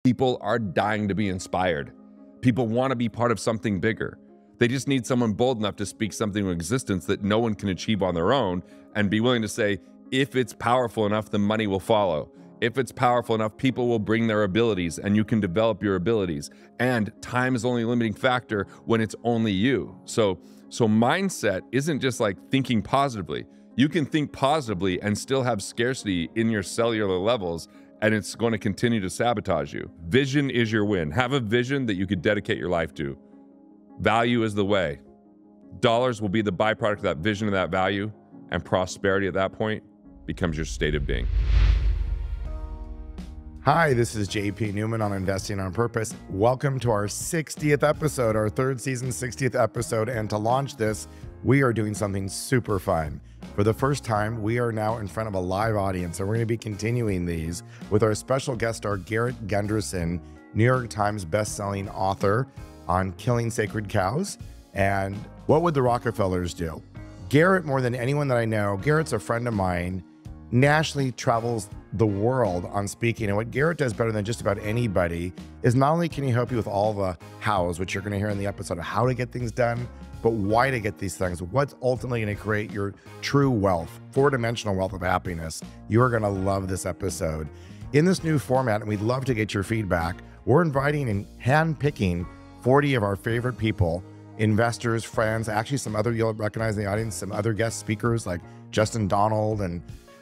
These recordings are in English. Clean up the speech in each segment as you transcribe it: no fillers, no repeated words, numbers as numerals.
People are dying to be inspired. People want to be part of something bigger. They just need someone bold enough to speak something into existence that no one can achieve on their own and be willing to say, if it's powerful enough, the money will follow. If it's powerful enough, people will bring their abilities and you can develop your abilities. And time is only a limiting factor when it's only you. So mindset isn't just like thinking positively. You can think positively and still have scarcity in your cellular levels, and it's going to continue to sabotage you. Vision is your win. Have a vision that you could dedicate your life to. Value is the way. Dollars will be the byproduct of that vision and that value, and prosperity at that point becomes your state of being. Hi, this is JP Newman on Investing on Purpose. Welcome to our 60th episode, our third season 60th episode. And to launch this, we are doing something super fun. For the first time, we are now in front of a live audience, and we're going to be continuing these with our special guest star, Garrett Gunderson, New York Times bestselling author on killing sacred cows and what would the Rockefellers do. Garrett, more than anyone that I know, Garrett's a friend of mine, nationally travels the world on speaking. And what Garrett does better than just about anybody is not only can he help you with all the hows, which you're going to hear in the episode of how to get things done, but why to get these things, what's ultimately going to create your true wealth, four-dimensional wealth of happiness. You are going to love this episode. In this new format, and we'd love to get your feedback, we're inviting and hand-picking 40 of our favorite people, investors, friends, actually some other, you'll recognize in the audience, some other guest speakers like Justin Donald and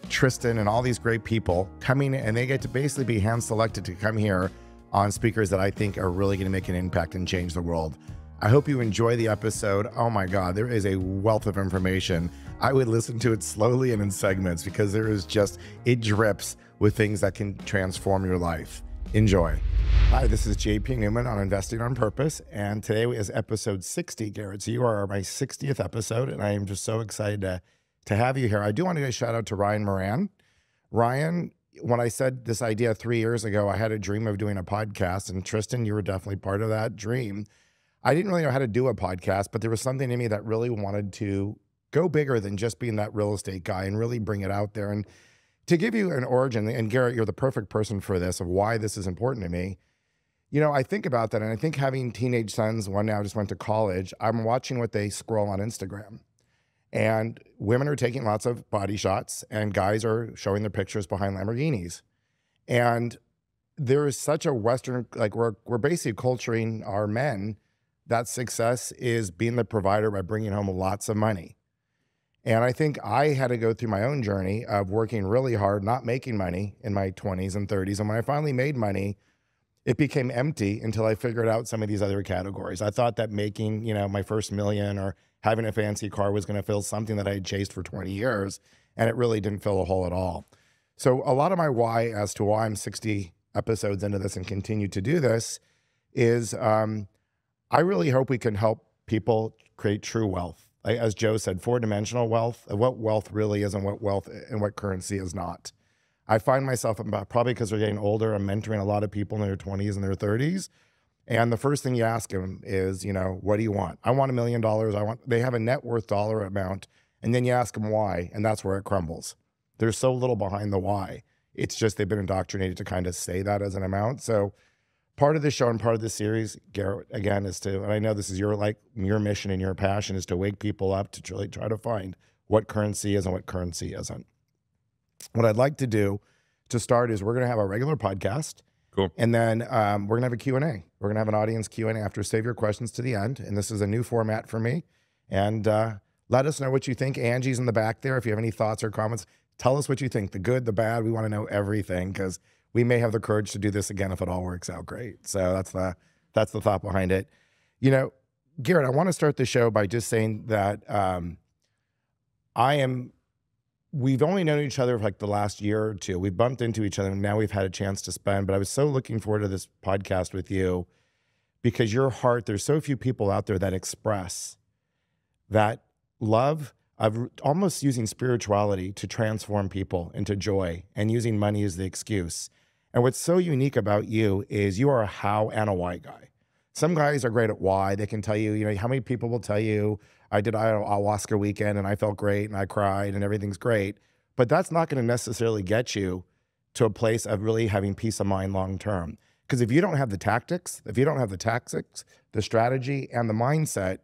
Tristan and all these great people coming, and they get to basically be hand-selected to come here on speakers that I think are really going to make an impact and change the world. I hope you enjoy the episode. Oh my God, there is a wealth of information. I would listen to it slowly and in segments because there is just, it drips with things that can transform your life. Enjoy. Hi, this is JP Newman on Investing on Purpose, and today is episode 60, Garrett. So you are my 60th episode, and I am just so excited to have you here. I do want to give a shout out to Ryan Moran. Ryan, when I said this idea 3 years ago, I had a dream of doing a podcast, and Tristan, you were definitely part of that dream. I didn't really know how to do a podcast, but there was something in me that really wanted to go bigger than just being that real estate guy and really bring it out there. And to give you an origin, and Garrett, you're the perfect person for this, of why this is important to me. You know, I think about that, and I think having teenage sons, one now just went to college, I'm watching what they scroll on Instagram. And women are taking lots of body shots, and guys are showing their pictures behind Lamborghinis. And there is such a Western, like we're basically culturing our men that success is being the provider by bringing home lots of money. And I think I had to go through my own journey of working really hard, not making money in my 20s and 30s. And when I finally made money, it became empty until I figured out some of these other categories. I thought that making, you know, my first million or having a fancy car was going to fill something that I had chased for 20 years. And it really didn't fill a hole at all. So a lot of my why as to why I'm 60 episodes into this and continue to do this is, I really hope we can help people create true wealth. Like, as Joe said, four-dimensional wealth, what wealth really is and what wealth and what currency is not. I find myself, probably because we're getting older, I'm mentoring a lot of people in their 20s and their 30s. And the first thing you ask them is, you know, what do you want? I want $1 million. They have a net worth dollar amount. And then you ask them why, and that's where it crumbles. There's so little behind the why. It's just they've been indoctrinated to kind of say that as an amount. So part of the show and part of the series, Garrett, again, is to, and I know this is your mission and your passion, is to wake people up to really try to find what currency is and what currency isn't. What I'd like to do to start is we're going to have a regular podcast. Cool. And then we're going to have a Q&A. We're going to have an audience Q&A after. Save your questions to the end. And this is a new format for me. And let us know what you think. Angie's in the back there. If you have any thoughts or comments, tell us what you think. The good, the bad. We want to know everything because we may have the courage to do this again if it all works out great. So that's the thought behind it. You know, Garrett, I want to start the show by just saying that we've only known each other for like the last year or two. We bumped into each other and now we've had a chance to spend, but I was so looking forward to this podcast with you because your heart, there's so few people out there that express that love of almost using spirituality to transform people into joy and using money as the excuse. And what's so unique about you is you are a how and a why guy. Some guys are great at why. They can tell you, you know, how many people will tell you, I did ayahuasca weekend and I felt great and I cried and everything's great. But that's not going to necessarily get you to a place of really having peace of mind long term. Because if you don't have the tactics, the strategy, and the mindset,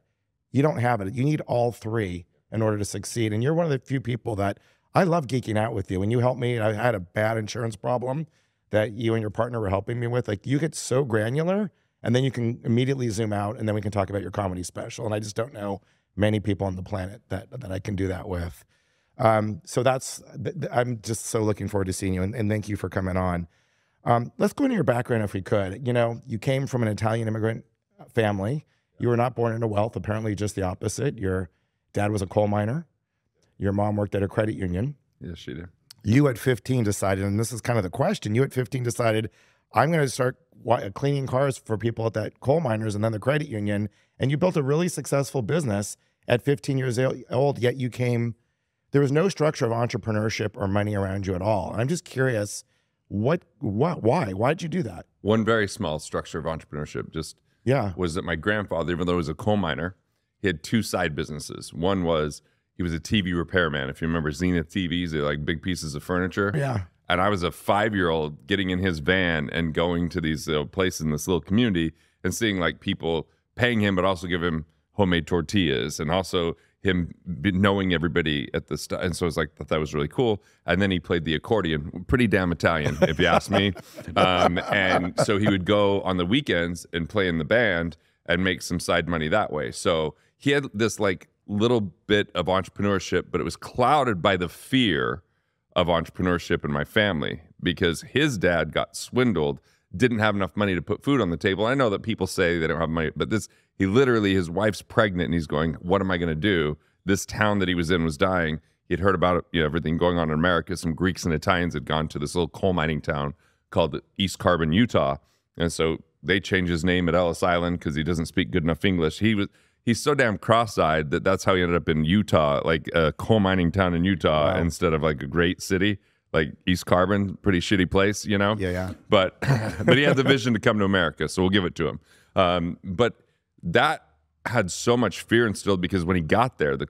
you don't have it. You need all three in order to succeed. And you're one of the few people that I love geeking out with you. When you helped me, I had a bad insurance problem that you and your partner were helping me with. Like, you get so granular, and then you can immediately zoom out, and then we can talk about your comedy special. And I just don't know many people on the planet that I can do that with. So I'm just so looking forward to seeing you, and thank you for coming on. Let's go into your background if we could. You know, you came from an Italian immigrant family. You were not born into wealth, apparently just the opposite. Your dad was a coal miner. Your mom worked at a credit union. Yes, she did. You at 15 decided, and this is kind of the question, you at 15 decided, I'm going to start cleaning cars for people at that coal miners and then the credit union. And you built a really successful business at 15 years old, yet there was no structure of entrepreneurship or money around you at all. And I'm just curious, why? Why'd you do that? One very small structure of entrepreneurship was that my grandfather, even though he was a coal miner, he had two side businesses. One was he was a TV repairman. If you remember Zenith TVs, they're like big pieces of furniture. Yeah. And I was a 5-year-old getting in his van and going to these places in this little community and seeing like people paying him, but also give him homemade tortillas, and also him knowing everybody at the and so I was like, thought that was really cool. And then he played the accordion, pretty damn Italian, if you ask me. And so he would go on the weekends and play in the band and make some side money that way. So he had this like little bit of entrepreneurship, but it was clouded by the fear of entrepreneurship in my family because his dad got swindled, didn't have enough money to put food on the table. I know that people say they don't have money, but he literally, his wife's pregnant and he's going, what am I going to do? This town that he was in was dying. He'd heard about everything going on in America. Some Greeks and Italians had gone to this little coal mining town called East Carbon, Utah. And so they changed his name at Ellis Island because he doesn't speak good enough English. He's so damn cross-eyed that's how he ended up in Utah, like a coal mining town in Utah, instead of like a great city. Like East Carbon, pretty shitty place, Yeah. But he had the vision to come to America, so we'll give it to him. But that had so much fear instilled because when he got there, there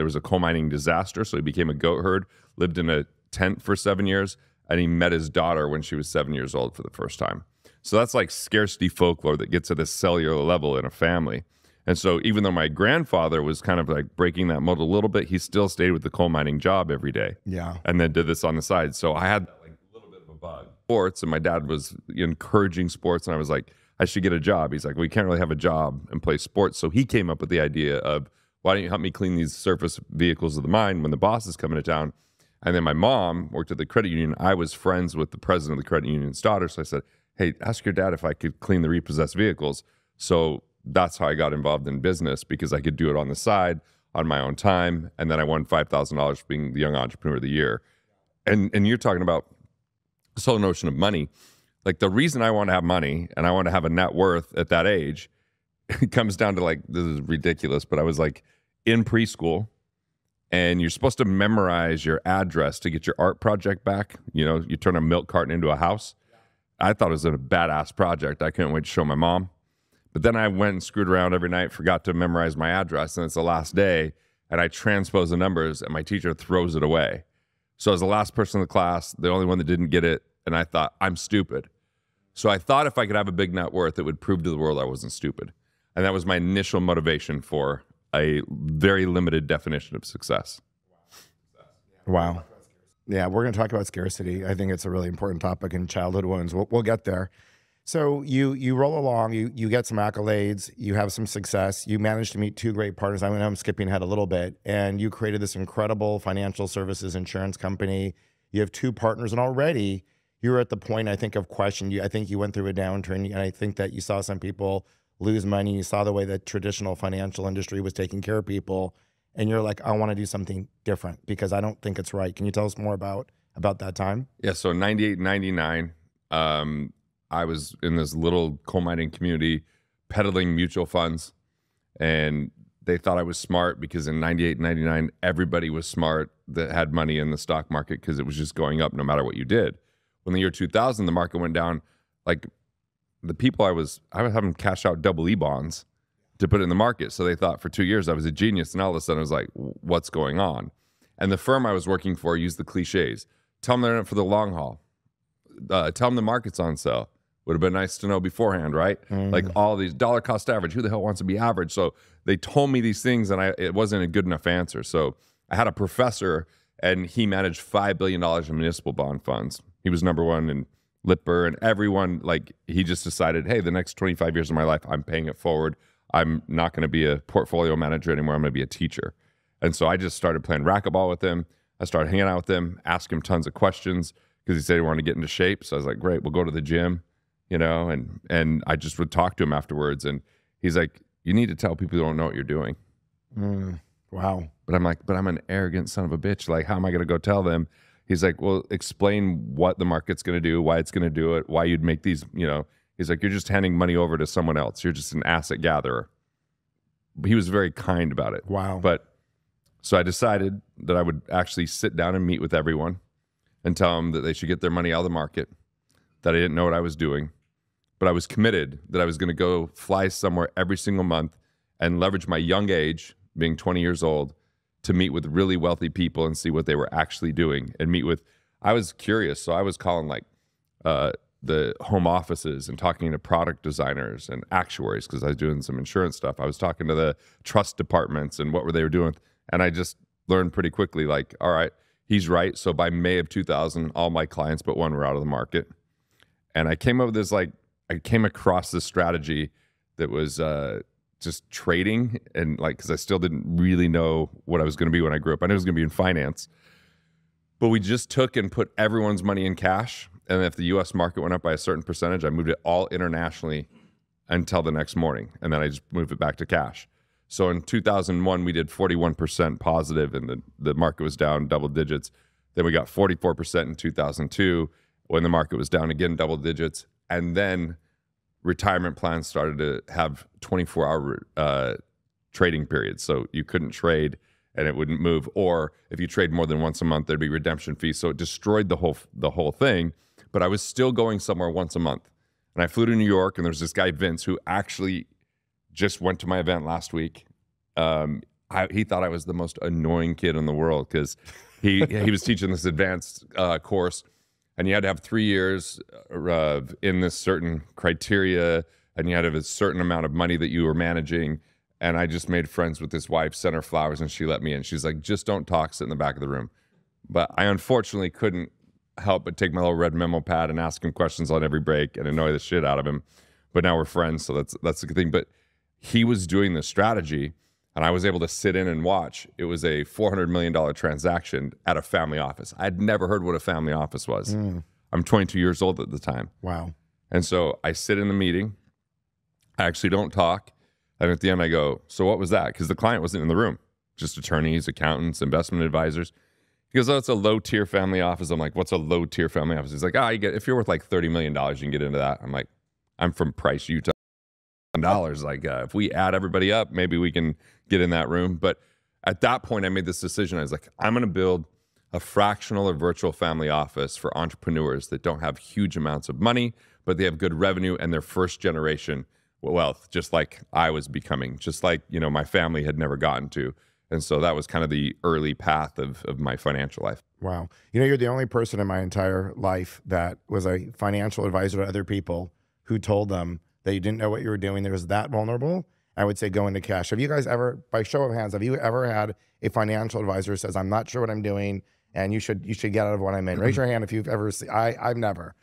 was a coal mining disaster, so he became a goat herd, lived in a tent for 7 years, and he met his daughter when she was 7 years old for the first time. So that's like scarcity folklore that gets at a cellular level in a family. And so even though my grandfather was kind of like breaking that mold a little bit, he still stayed with the coal mining job every day. Yeah. And then did this on the side. So I had like a little bit of a bug. Sports, and my dad was encouraging sports, and I was like, I should get a job. He's like, well, you can't really have a job and play sports. So he came up with the idea of, why don't you help me clean these surface vehicles of the mine when the boss is coming to town? And then my mom worked at the credit union. I was friends with the president of the credit union's daughter. So I said, hey, ask your dad if I could clean the repossessed vehicles. So that's how I got involved in business, because I could do it on the side on my own time. And then I won $5,000 for being the Young Entrepreneur of the Year. And you're talking about this whole notion of money. Like, the reason I want to have money and I want to have a net worth at that age, it comes down to, like, this is ridiculous, but I was like in preschool, and you're supposed to memorize your address to get your art project back. You turn a milk carton into a house. I thought it was a badass project. I couldn't wait to show my mom. But then I went and screwed around every night, forgot to memorize my address, and it's the last day, and I transpose the numbers, and my teacher throws it away. So I was the last person in the class, the only one that didn't get it, and I thought, I'm stupid. So I thought if I could have a big net worth, it would prove to the world I wasn't stupid. And that was my initial motivation for a very limited definition of success. Wow. Yeah, we're going to talk about scarcity. I think it's a really important topic in childhood wounds. We'll get there. So you roll along, you get some accolades, you have some success, you manage to meet two great partners. I'm skipping ahead a little bit, and you created this incredible financial services insurance company. You have two partners, and already you're at the point, I think, of question. I think you went through a downturn, and I think that you saw some people lose money. You saw the way that traditional financial industry was taking care of people, and you're like, I want to do something different because I don't think it's right. Can you tell us more about that time? Yeah, so 98, 99, I was in this little coal mining community peddling mutual funds, and they thought I was smart because in 98, 99, everybody was smart that had money in the stock market because it was just going up no matter what you did. When the year 2000, the market went down, like the people I was having them cash out double E bonds to put it in the market. So they thought for 2 years I was a genius, and all of a sudden I was like, what's going on? And the firm I was working for used the cliches. Tell them they're in it for the long haul. Tell them the market's on sale. Would have been nice to know beforehand, right? Like all these dollar cost average, who the hell wants to be average? So they told me these things and it wasn't a good enough answer. So I had a professor and he managed $5 billion in municipal bond funds. He was number one in Lipper and everyone, like he just decided, hey, the next 25 years of my life, I'm paying it forward. I'm not going to be a portfolio manager anymore. I'm going to be a teacher. And so I just started playing racquetball with him. I started hanging out with him, ask him tons of questions because he said he wanted to get into shape. So I was like, great, we'll go to the gym, you know, and I just would talk to him afterwards. And he's like, you need to tell people who don't know what you're doing. Wow. But I'm like, but I'm an arrogant son of a bitch. Like, how am I going to go tell them? He's like, well, explain what the market's going to do, why it's going to do it, why you'd make these, you know. He's like, you're just handing money over to someone else. You're just an asset gatherer. He was very kind about it. Wow. But so I decided that I would actually sit down and meet with everyone and tell them that they should get their money out of the market, that I didn't know what I was doing, but I was committed that I was going to go fly somewhere every single month and leverage my young age, being 20 years old, to meet with really wealthy people and see what they were actually doing and meet with. I was curious, so I was calling like the home offices and talking to product designers and actuaries because I was doing some insurance stuff. I was talking to the trust departments and what were they were doing. And I just learned pretty quickly, like, all right, he's right. So by May of 2000, all my clients but one were out of the market. And I came up with this, like, I came across this strategy that was just trading and like, because I still didn't really know what I was going to be when I grew up. I knew I was going to be in finance. But we just took and put everyone's money in cash. And if the U.S. market went up by a certain percentage, I moved it all internationally until the next morning. And then I just moved it back to cash. So in 2001, we did 41% positive and the market was down double digits. Then we got 44% in 2002 when the market was down again double digits. And then retirement plans started to have 24-hour trading periods. So you couldn't trade and it wouldn't move. Or if you trade more than once a month, there'd be redemption fees. So it destroyed the whole thing. But I was still going somewhere once a month. And I flew to New York, and there's this guy, Vince, who actually just went to my event last week. He thought I was the most annoying kid in the world because he was teaching this advanced course, and you had to have 3 years in this certain criteria, and you had to have a certain amount of money that you were managing. And I just made friends with his wife, sent her flowers, and she let me in. She's like, just don't talk, sit in the back of the room. But I unfortunately couldn't help but take my little red memo pad and ask him questions on every break and annoy the shit out of him. But now we're friends, so that's a good thing. But he was doing this strategy, and I was able to sit in and watch. It was a $400 million transaction at a family office. I'd never heard what a family office was. I'm 22 years old at the time. Wow. And so I sit in the meeting. I actually don't talk. And at the end, I go, so what was that? Because the client wasn't in the room, just attorneys, accountants, investment advisors. He goes, oh, it's a low-tier family office. I'm like, what's a low-tier family office? He's like, if you're worth like $30 million, you can get into that. I'm like, I'm from Price, Utah. Like, if we add everybody up, maybe we can get in that room. But at that point, I made this decision. I was like, I'm going to build a fractional or virtual family office for entrepreneurs that don't have huge amounts of money, but they have good revenue and they're first generation wealth, just like I was becoming, just like, you know, my family had never gotten to. And so that was kind of the early path of my financial life. Wow. You know, you're the only person in my entire life that was a financial advisor to other people who told them that you didn't know what you were doing, that was that vulnerable. I would say go into cash. Have you guys ever, by show of hands, have you ever had a financial advisor who says, I'm not sure what I'm doing and you should get out of what I'm in? Raise your hand if you've ever seen. I've never.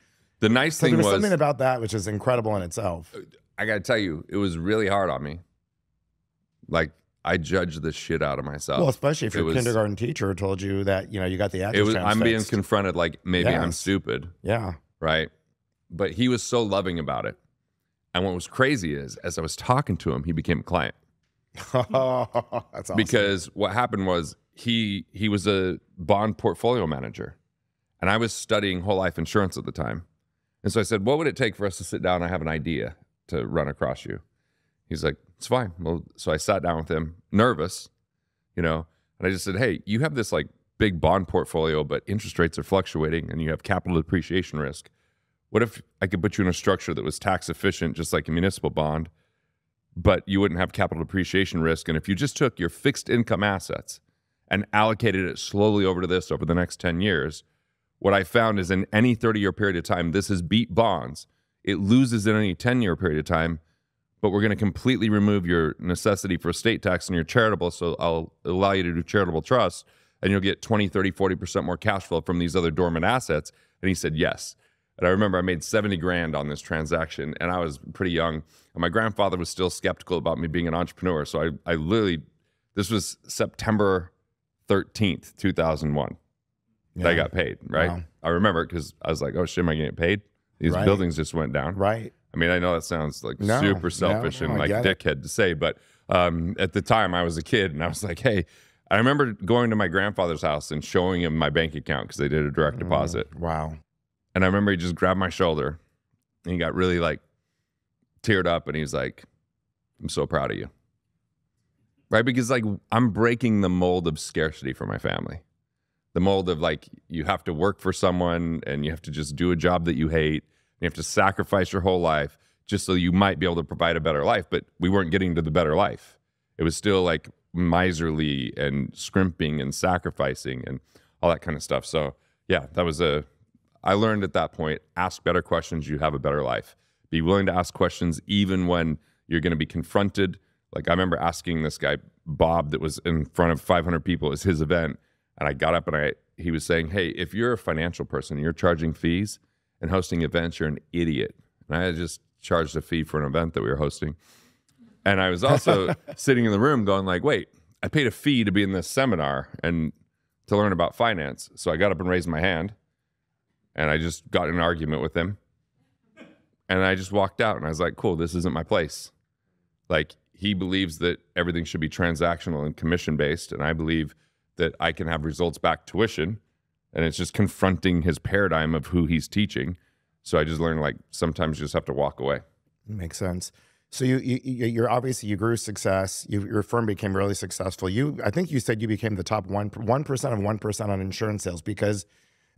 The nice thing there was was something about that which is incredible in itself. I got to tell you, it was really hard on me. Like, I judged the shit out of myself. Well, especially if your kindergarten teacher told you that, you know, you got the I'm being confronted like maybe I'm stupid. Yeah. Right. But he was so loving about it. And what was crazy is, as I was talking to him, he became a client. That's awesome. Because what happened was he was a bond portfolio manager. And I was studying whole life insurance at the time. And so I said, what would it take for us to sit down? I have an idea to run across you. He's like, it's fine. Well, so I sat down with him, nervous, you know, and I just said, hey, you have this like big bond portfolio, but interest rates are fluctuating and you have capital depreciation risk. What if I could put you in a structure that was tax efficient, just like a municipal bond, but you wouldn't have capital depreciation risk? And if you just took your fixed income assets and allocated it slowly over to this over the next 10 years, what I found is in any 30-year period of time, this has beat bonds it loses in any 10-year period of time, but we're going to completely remove your necessity for estate tax and you're charitable, so I'll allow you to do charitable trust, and you'll get 20, 30, 40% more cash flow from these other dormant assets. And he said yes. And I remember I made 70 grand on this transaction, and I was pretty young. And my grandfather was still skeptical about me being an entrepreneur. So I literally, this was September 13th, 2001, that I got paid, right? Wow. I remember it because I was like, oh shit, am I getting paid? These buildings just went down. Right. I mean, I know that sounds like super selfish and like dickhead to say, but at the time I was a kid and I was like, hey, I remember going to my grandfather's house and showing him my bank account because they did a direct deposit. Wow. And I remember he just grabbed my shoulder and he got really like teared up and he's like, I'm so proud of you. Right? Because like I'm breaking the mold of scarcity for my family. The mold of like, you have to work for someone and you have to just do a job that you hate. And you have to sacrifice your whole life just so you might be able to provide a better life. But we weren't getting to the better life. It was still like miserly and scrimping and sacrificing and all that kind of stuff. So yeah, that was I learned at that point, ask better questions, you have a better life. Be willing to ask questions even when you're going to be confronted. Like I remember asking this guy, Bob, that was in front of 500 people, it was his event. And I got up and he was saying, hey, if you're a financial person, you're charging fees and hosting events, you're an idiot. And I had just charged a fee for an event that we were hosting. And I was also sitting in the room going like, wait, I paid a fee to be in this seminar and to learn about finance. So I got up and raised my hand and I just got in an argument with him. And I just walked out and I was like, cool, this isn't my place. Like he believes that everything should be transactional and commission based. And I believe that I can have results back tuition. And it's just confronting his paradigm of who he's teaching. So I just learned like sometimes you just have to walk away. Makes sense. So you're obviously, you grew success. Your firm became really successful. I think you said you became the top 1% of 1% on insurance sales because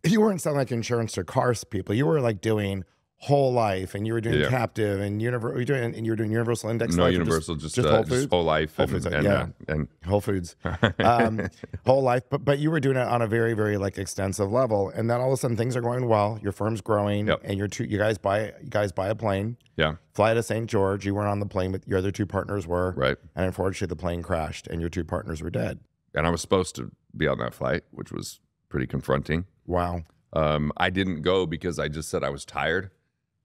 you weren't selling like insurance to cars people. You were like doing whole life, and you were doing captive and you were doing universal index. No, life, universal, just whole foods? Just whole life. Whole foods, and Whole Foods, whole life. But you were doing it on a very, very like extensive level, and then all of a sudden things are going well. Your firm's growing, and you guys buy a plane. Yeah. Fly to St. George. You weren't on the plane, but your other two partners were. Right. And unfortunately, the plane crashed, and your two partners were dead. And I was supposed to be on that flight, which was pretty confronting. Wow. I didn't go because I just said I was tired.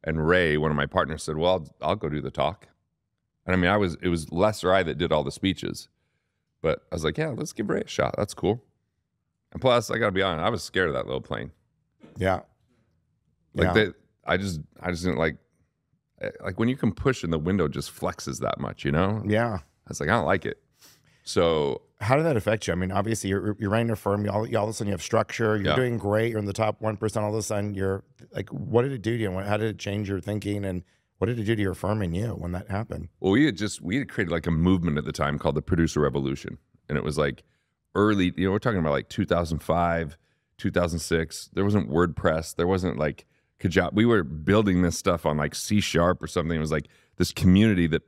And Ray, one of my partners, said, well, I'll go do the talk. And I mean, it was Les or I that did all the speeches. But I was like, yeah, let's give Ray a shot. That's cool. And plus, I got to be honest, I was scared of that little plane. Yeah. Like I just didn't like when you can push and the window just flexes that much, you know? Yeah. I was like, I don't like it. So how did that affect you? I mean, obviously you're running a firm, all of a sudden you have structure, you're doing great, you're in the top 1%, all of a sudden you're like, what did it do to you? How did it change your thinking, and what did it do to your firm and you when that happened? Well, we had created like a movement at the time called the Producer Revolution. And it was like early, we're talking about like 2005, 2006. There wasn't WordPress. There wasn't like Kajabi. We were building this stuff on like C# or something. It was like this community that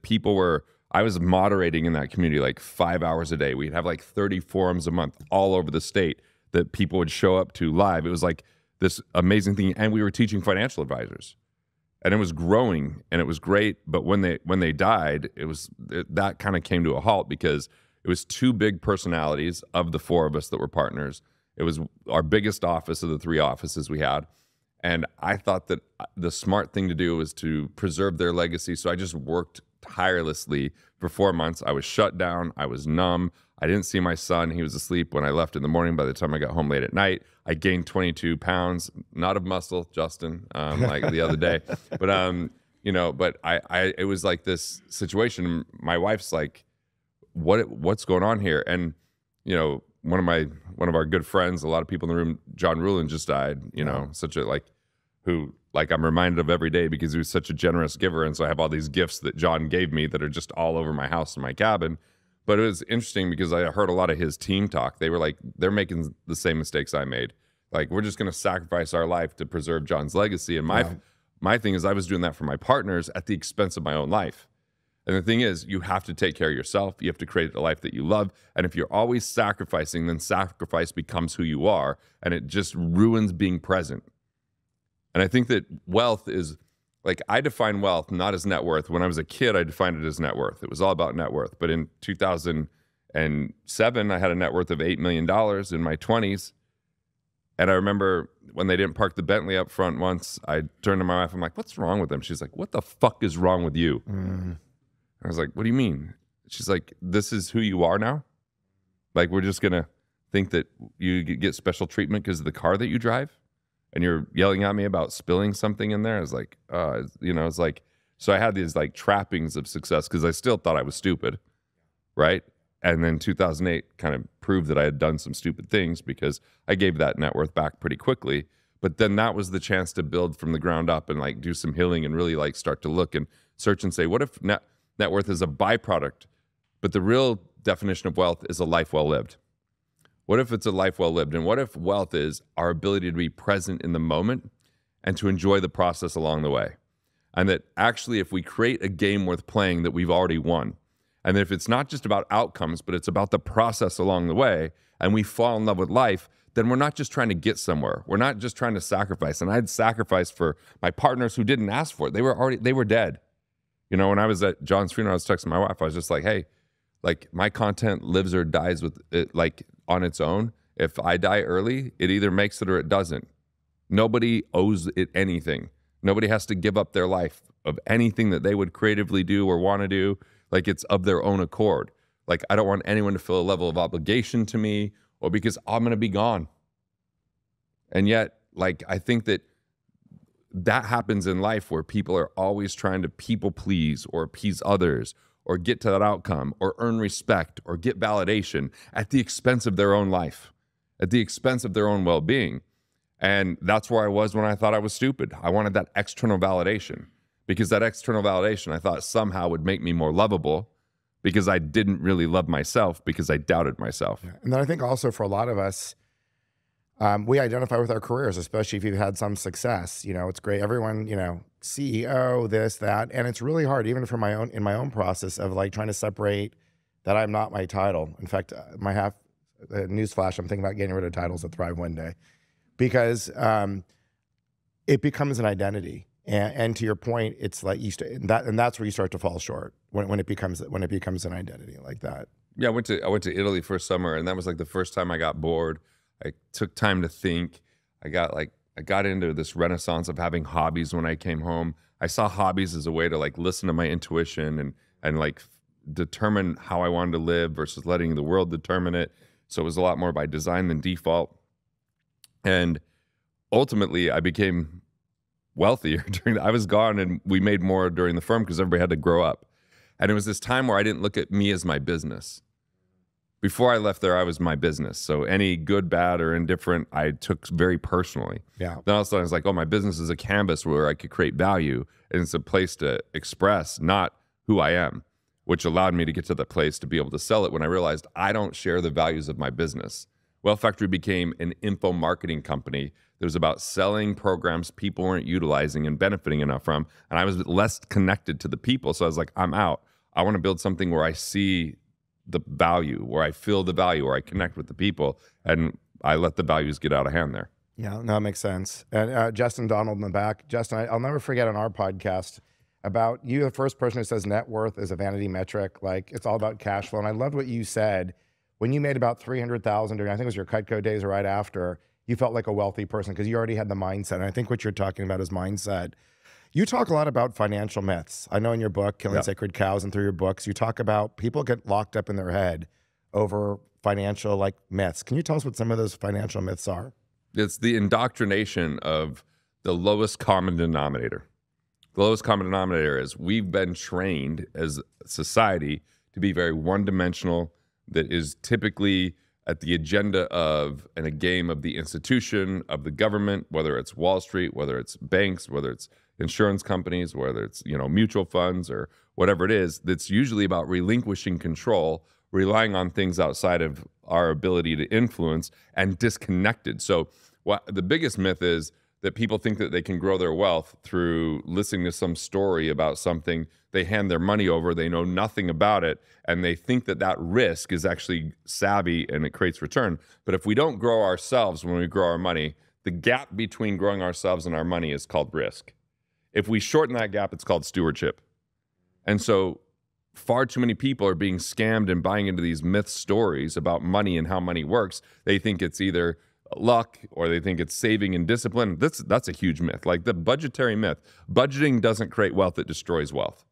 I was moderating in that community like 5 hours a day. We'd have like 30 forums a month all over the state that people would show up to live. It was like this amazing thing. And we were teaching financial advisors. And it was growing and it was great. But when they died, that kind of came to a halt because it was two big personalities of the four of us that were partners. It was our biggest office of the three offices we had. And I thought that the smart thing to do was to preserve their legacy. So I just worked tirelessly for 4 months. I was shut down. I was numb. I didn't see my son. He was asleep when I left in the morning. By the time I got home late at night, I gained 22 pounds, not of muscle, Justin, like the other day. But, but it was like this situation. My wife's like, what's going on here? And, one of our good friends, a lot of people in the room, John Rulin just died, such a who I'm reminded of every day because he was such a generous giver. And so I have all these gifts that John gave me that are just all over my house and my cabin. But it was interesting because I heard a lot of his team talk. They were like, they're making the same mistakes I made. Like, we're just going to sacrifice our life to preserve John's legacy. And my thing is I was doing that for my partners at the expense of my own life. And the thing is, you have to take care of yourself. You have to create a life that you love. And if you're always sacrificing, then sacrifice becomes who you are. And it just ruins being present. And I think that wealth is like I define wealth not as net worth. When I was a kid, I defined it as net worth. It was all about net worth. But in 2007, I had a net worth of $8 million in my 20s. And I remember when they didn't park the Bentley up front once, I turned to my wife. I'm like, what's wrong with them? She's like, what the fuck is wrong with you? I was like, what do you mean? She's like, this is who you are now? Like, we're just going to think that you get special treatment because of the car that you drive? And you're yelling at me about spilling something in there? I was like, it's like, so I had these like trappings of success because I still thought I was stupid, right? And then 2008 kind of proved that I had done some stupid things because I gave that net worth back pretty quickly. But then that was the chance to build from the ground up and like do some healing and really like start to look and search and say, what if net worth is a byproduct, but the real definition of wealth is a life well lived? What if it's a life well lived? And what if wealth is our ability to be present in the moment and to enjoy the process along the way? And that actually, if we create a game worth playing, that we've already won. And if it's not just about outcomes, but it's about the process along the way, and we fall in love with life, then we're not just trying to get somewhere. We're not just trying to sacrifice. And I'd sacrificed for my partners who didn't ask for it. They were dead. You know, when I was at John's funeral, I was texting my wife. I was just like, hey, like my content lives or dies with it, like on its own. If I die early, it either makes it or it doesn't. Nobody owes it anything. Nobody has to give up their life of anything that they would creatively do or want to do. Like it's of their own accord. Like I don't want anyone to feel a level of obligation to me or because I'm going to be gone. And yet, like, I think that happens in life where people are always trying to people please or appease others or get to that outcome or earn respect or get validation at the expense of their own life, at the expense of their own well-being. And that's where I was when I thought I was stupid. I wanted that external validation. Because that external validation, I thought somehow would make me more lovable because I didn't really love myself because I doubted myself. Yeah. And then I think also for a lot of us, we identify with our careers, especially if you've had some success. You know, it's great. Everyone, you know, CEO, this, that. And it's really hard, even for in my own process of like trying to separate that I'm not my title. In fact, newsflash, I'm thinking about getting rid of titles at Thrive one day because it becomes an identity. And to your point, it's like and that's where you start to fall short when it becomes an identity like that. Yeah, I went to Italy for summer, and that was like the first time I got bored. I took time to think. I got into this renaissance of having hobbies when I came home. I saw hobbies as a way to like listen to my intuition and like determine how I wanted to live versus letting the world determine it. So it was a lot more by design than default. And ultimately, I became wealthier I was gone, and we made more during the firm because everybody had to grow up. And it was this time where I didn't look at me as my business. Before I left there, I was my business. So any good, bad, or indifferent, I took very personally. Yeah. Then all of a sudden I was like, oh, my business is a canvas where I could create value, and it's a place to express not who I am, which allowed me to get to the place to be able to sell it when I realized I don't share the values of my business. Wealth Factory became an info marketing company that was about selling programs people weren't utilizing and benefiting enough from. And I was less connected to the people. So I was like, I'm out. I want to build something where I see the value, where I feel the value, where I connect with the people. And I let the values get out of hand there. Yeah, no, that makes sense. And Justin Donald in the back. Justin, I'll never forget on our podcast about you, the first person who says net worth is a vanity metric. Like it's all about cash flow. And I loved what you said. When you made about $300,000 during, I think it was your Cutco days or right after, you felt like a wealthy person because you already had the mindset. And I think what you're talking about is mindset. You talk a lot about financial myths. I know in your book, Killing Sacred Cows, and through your books, you talk about people get locked up in their head over financial like myths. Can you tell us what some of those financial myths are? It's the indoctrination of the lowest common denominator. The lowest common denominator is we've been trained as a society to be very one-dimensional, that is typically at the agenda of and a game of the institution, of the government, whether it's Wall Street, whether it's banks, whether it's insurance companies, whether it's, you know, mutual funds or whatever it is, that's usually about relinquishing control, relying on things outside of our ability to influence, and disconnected. So the biggest myth is that people think that they can grow their wealth through listening to some story about something. They hand their money over, they know nothing about it, and they think that that risk is actually savvy and it creates return. But if we don't grow ourselves when we grow our money, the gap between growing ourselves and our money is called risk. If we shorten that gap, it's called stewardship. And so far too many people are being scammed and buying into these myth stories about money and how money works. They think it's either luck or they think it's saving and discipline. That's a huge myth. Like the budgetary myth. Budgeting doesn't create wealth, it destroys wealth.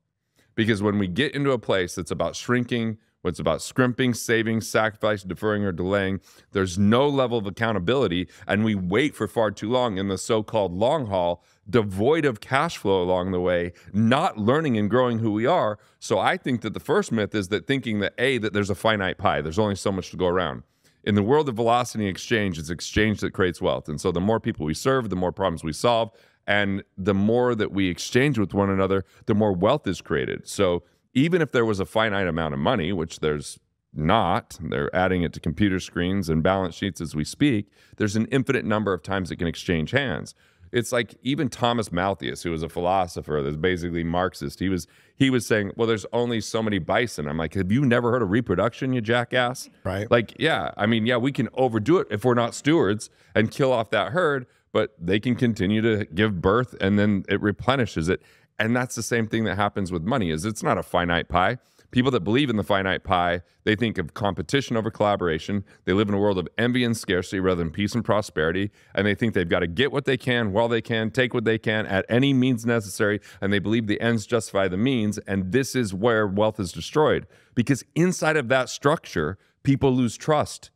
Because when we get into a place that's about shrinking, what's about scrimping, saving, sacrifice, deferring, or delaying, there's no level of accountability, and we wait for far too long in the so-called long haul, devoid of cash flow along the way, not learning and growing who we are. So I think that the first myth is that thinking that that there's a finite pie, there's only so much to go around. In the world of velocity and exchange, it's exchange that creates wealth. And so the more people we serve, the more problems we solve, and the more that we exchange with one another, the more wealth is created. So even if there was a finite amount of money, which there's not, they're adding it to computer screens and balance sheets as we speak, there's an infinite number of times it can exchange hands. It's like even Thomas Malthus, who was a philosopher that's basically Marxist, he was saying, well, there's only so many bison. I'm like, have you never heard of reproduction, you jackass? Right. Like, yeah, I mean, yeah, we can overdo it if we're not stewards and kill off that herd, but they can continue to give birth and then it replenishes it. And that's the same thing that happens with money, is it's not a finite pie. People that believe in the finite pie, they think of competition over collaboration. They live in a world of envy and scarcity rather than peace and prosperity. And they think they've got to get what they can while they can, take what they can at any means necessary. And they believe the ends justify the means. And this is where wealth is destroyed. Because inside of that structure, people lose trust.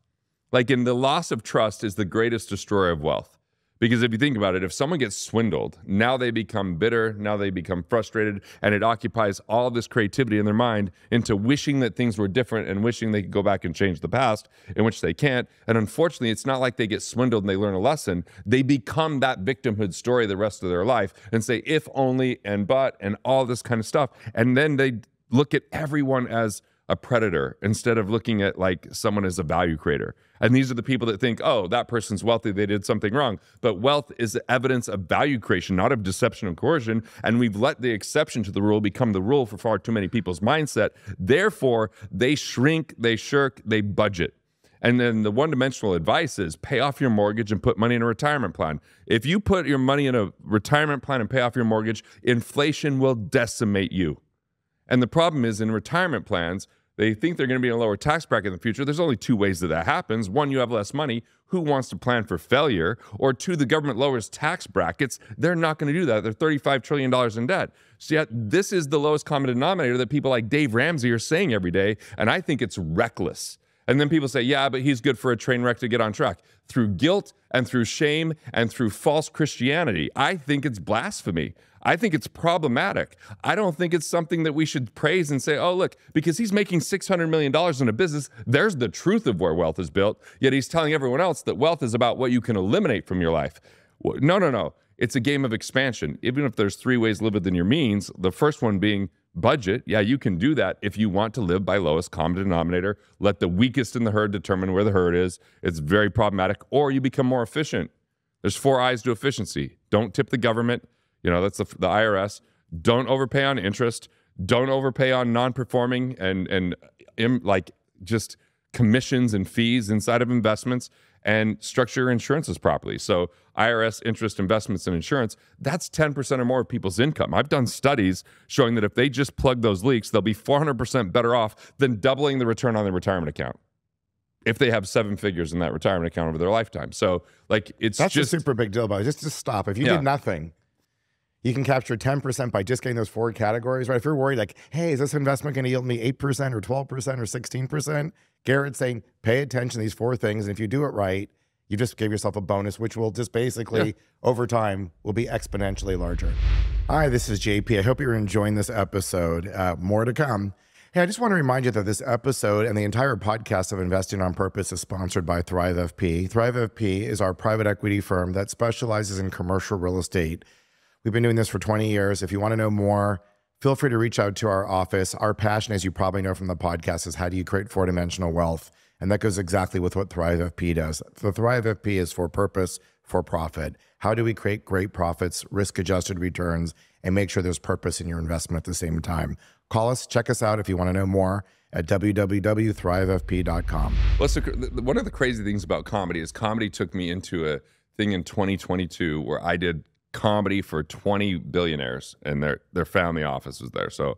Like, in the loss of trust is the greatest destroyer of wealth. Because if you think about it, if someone gets swindled, now they become bitter, now they become frustrated, and it occupies all this creativity in their mind into wishing that things were different and wishing they could go back and change the past, in which they can't. And unfortunately, it's not like they get swindled and they learn a lesson. They become that victimhood story the rest of their life and say, if only, and but, and all this kind of stuff. And then they look at everyone as a predator instead of looking at like someone as a value creator. And these are the people that think, oh, that person's wealthy, they did something wrong. But wealth is evidence of value creation, not of deception and coercion. And we've let the exception to the rule become the rule for far too many people's mindset. Therefore, they shrink, they shirk, they budget. And then the one-dimensional advice is pay off your mortgage and put money in a retirement plan. If you put your money in a retirement plan and pay off your mortgage, inflation will decimate you. And the problem is in retirement plans, they think they're going to be in a lower tax bracket in the future. There's only two ways that happens. One, you have less money. Who wants to plan for failure? Or two, the government lowers tax brackets. They're not going to do that. They're $35 trillion in debt. So yet, this is the lowest common denominator that people like Dave Ramsey are saying every day. And I think it's reckless. And then people say, yeah, but he's good for a train wreck to get on track. Through guilt and through shame and through false Christianity, I think it's blasphemy. I think it's problematic. I don't think it's something that we should praise and say, oh, look, because he's making $600 million in a business, there's the truth of where wealth is built. Yet he's telling everyone else that wealth is about what you can eliminate from your life. No, no, no. It's a game of expansion. Even if there's three ways to live within your means, the first one being budget. Yeah, you can do that if you want to live by lowest common denominator. Let the weakest in the herd determine where the herd is. It's very problematic. Or you become more efficient. There's 4 I's to efficiency. Don't tip the government. You know, that's the IRS. Don't overpay on interest. Don't overpay on non-performing and like just commissions and fees inside of investments, and structure your insurances properly. So IRS, interest, investments, and insurance, that's 10% or more of people's income. I've done studies showing that if they just plug those leaks, they'll be 400% better off than doubling the return on their retirement account if they have 7 figures in that retirement account over their lifetime. So like that's just a super big deal, but just stop. If you did nothing, you can capture 10% by just getting those 4 categories, right? If you're worried like, hey, is this investment going to yield me 8% or 12% or 16%? Garrett's saying, pay attention to these 4 things. And if you do it right, you just gave yourself a bonus, which will just basically over time will be exponentially larger. Hi, this is JP. I hope you're enjoying this episode. More to come. Hey, I just want to remind you that this episode and the entire podcast of Investing on Purpose is sponsored by Thrive FP. Thrive FP is our private equity firm that specializes in commercial real estate. We've been doing this for 20 years. If you want to know more, feel free to reach out to our office. Our passion, as you probably know from the podcast, is how do you create 4-dimensional wealth? And that goes exactly with what Thrive FP does. The Thrive FP is for purpose, for profit. How do we create great profits, risk-adjusted returns, and make sure there's purpose in your investment at the same time? Call us, check us out if you want to know more at www.thrivefp.com. Well, so one of the crazy things about comedy is comedy took me into a thing in 2022 where I did comedy for 20 billionaires, and their family office was there. So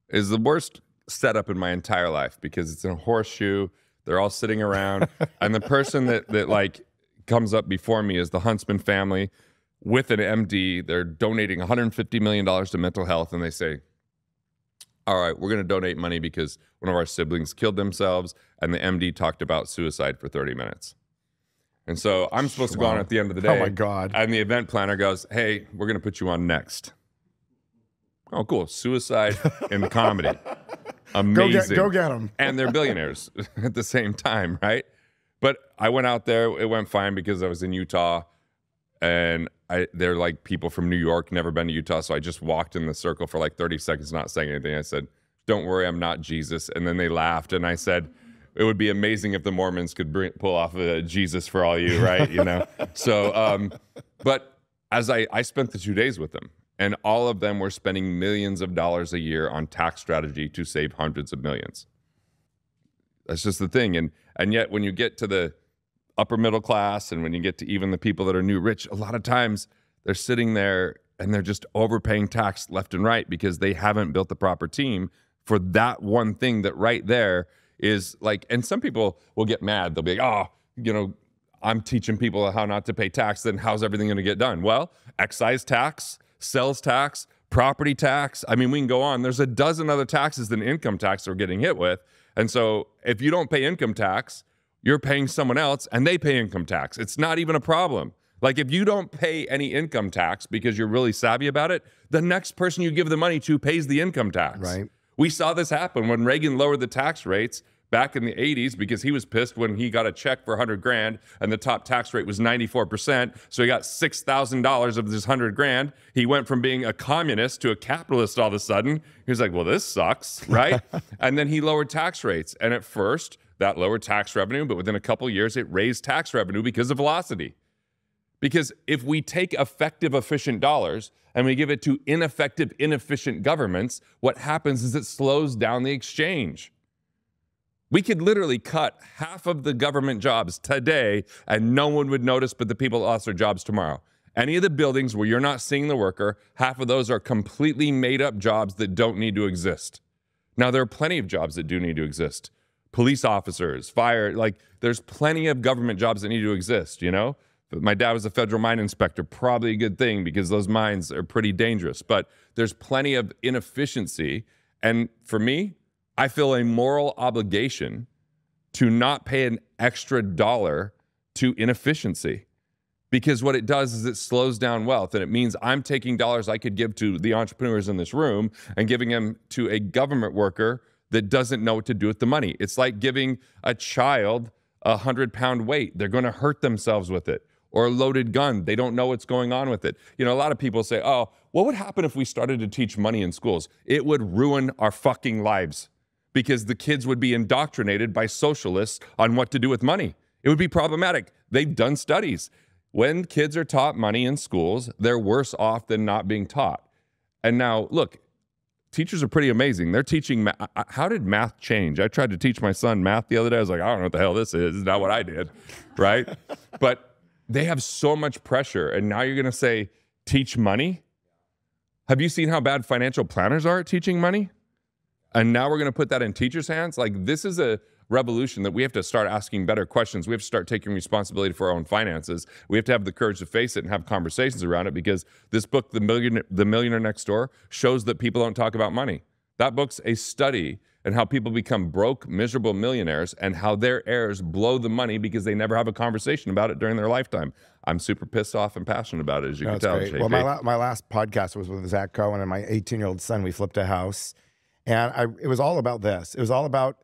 it's the worst setup in my entire life because it's in a horseshoe. They're all sitting around, and the person that like comes up before me is the Huntsman family with an MD. They're donating $150 million to mental health, and they say, all right, we're going to donate money because one of our siblings killed themselves, and the MD talked about suicide for 30 minutes. And so I'm supposed to go on at the end of the day. Oh, my God. And the event planner goes, hey, we're going to put you on next. Oh, cool. Suicide in comedy. Amazing. Go get them. And they're billionaires at the same time, right? But I went out there. It went fine because I was in Utah. And they're like people from New York, never been to Utah. So I just walked in the circle for like 30 seconds, not saying anything. I said, don't worry, I'm not Jesus. And then they laughed. And I said, it would be amazing if the Mormons could pull off a Jesus for all you, right? You know? So, but as I spent the 2 days with them, and all of them were spending millions of dollars a year on tax strategy to save hundreds of millions. That's just the thing. And yet when you get to the upper middle class and when you get to even the people that are new rich, a lot of times they're sitting there and they're just overpaying tax left and right because they haven't built the proper team for that one thing that right there is like, and some people will get mad. They'll be like, oh, you know, I'm teaching people how not to pay tax. Then how's everything going to get done? Well, excise tax, sales tax, property tax. I mean, we can go on. There's a dozen other taxes than income tax that we're getting hit with. And so if you don't pay income tax, you're paying someone else and they pay income tax. It's not even a problem. Like if you don't pay any income tax because you're really savvy about it, the next person you give the money to pays the income tax. Right. We saw this happen when Reagan lowered the tax rates back in the 80s because he was pissed when he got a check for 100 grand and the top tax rate was 94%. So he got $6,000 of this 100 grand. He went from being a communist to a capitalist all of a sudden. He was like, well, this sucks, right? And then he lowered tax rates. And at first, that lowered tax revenue, but within a couple of years, it raised tax revenue because of velocity. Because if we take effective, efficient dollars and we give it to ineffective, inefficient governments, what happens is it slows down the exchange. We could literally cut half of the government jobs today and no one would notice but the people that lost their jobs tomorrow. Any of the buildings where you're not seeing the worker, half of those are completely made up jobs that don't need to exist. Now, there are plenty of jobs that do need to exist. Police officers, fire, like there's plenty of government jobs that need to exist, you know? But my dad was a federal mine inspector, probably a good thing because those mines are pretty dangerous. But there's plenty of inefficiency. And for me, I feel a moral obligation to not pay an extra dollar to inefficiency because what it does is it slows down wealth and it means I'm taking dollars I could give to the entrepreneurs in this room and giving them to a government worker that doesn't know what to do with the money. It's like giving a child a 100-pound weight. They're going to hurt themselves with it. Or a loaded gun. They don't know what's going on with it. You know, a lot of people say, oh, what would happen if we started to teach money in schools? It would ruin our fucking lives because the kids would be indoctrinated by socialists on what to do with money. It would be problematic. They've done studies. When kids are taught money in schools, they're worse off than not being taught. And now, look, teachers are pretty amazing. They're teaching math. How did math change? I tried to teach my son math the other day. I was like, I don't know what the hell this is. It's not what I did, right? But they have so much pressure. And now you're going to say, teach money? Have you seen how bad financial planners are at teaching money? And now we're going to put that in teachers' hands? Like, this is a revolution that we have to start asking better questions. We have to start taking responsibility for our own finances. We have to have the courage to face it and have conversations around it because this book, The Millionaire Next Door, shows that people don't talk about money. That book's a study in how people become broke, miserable millionaires and how their heirs blow the money because they never have a conversation about it during their lifetime. I'm super pissed off and passionate about it, as you can tell. Great. Well, my last podcast was with Zach Cohen and my 18-year-old son. We flipped a house. And it was all about this. It was all about,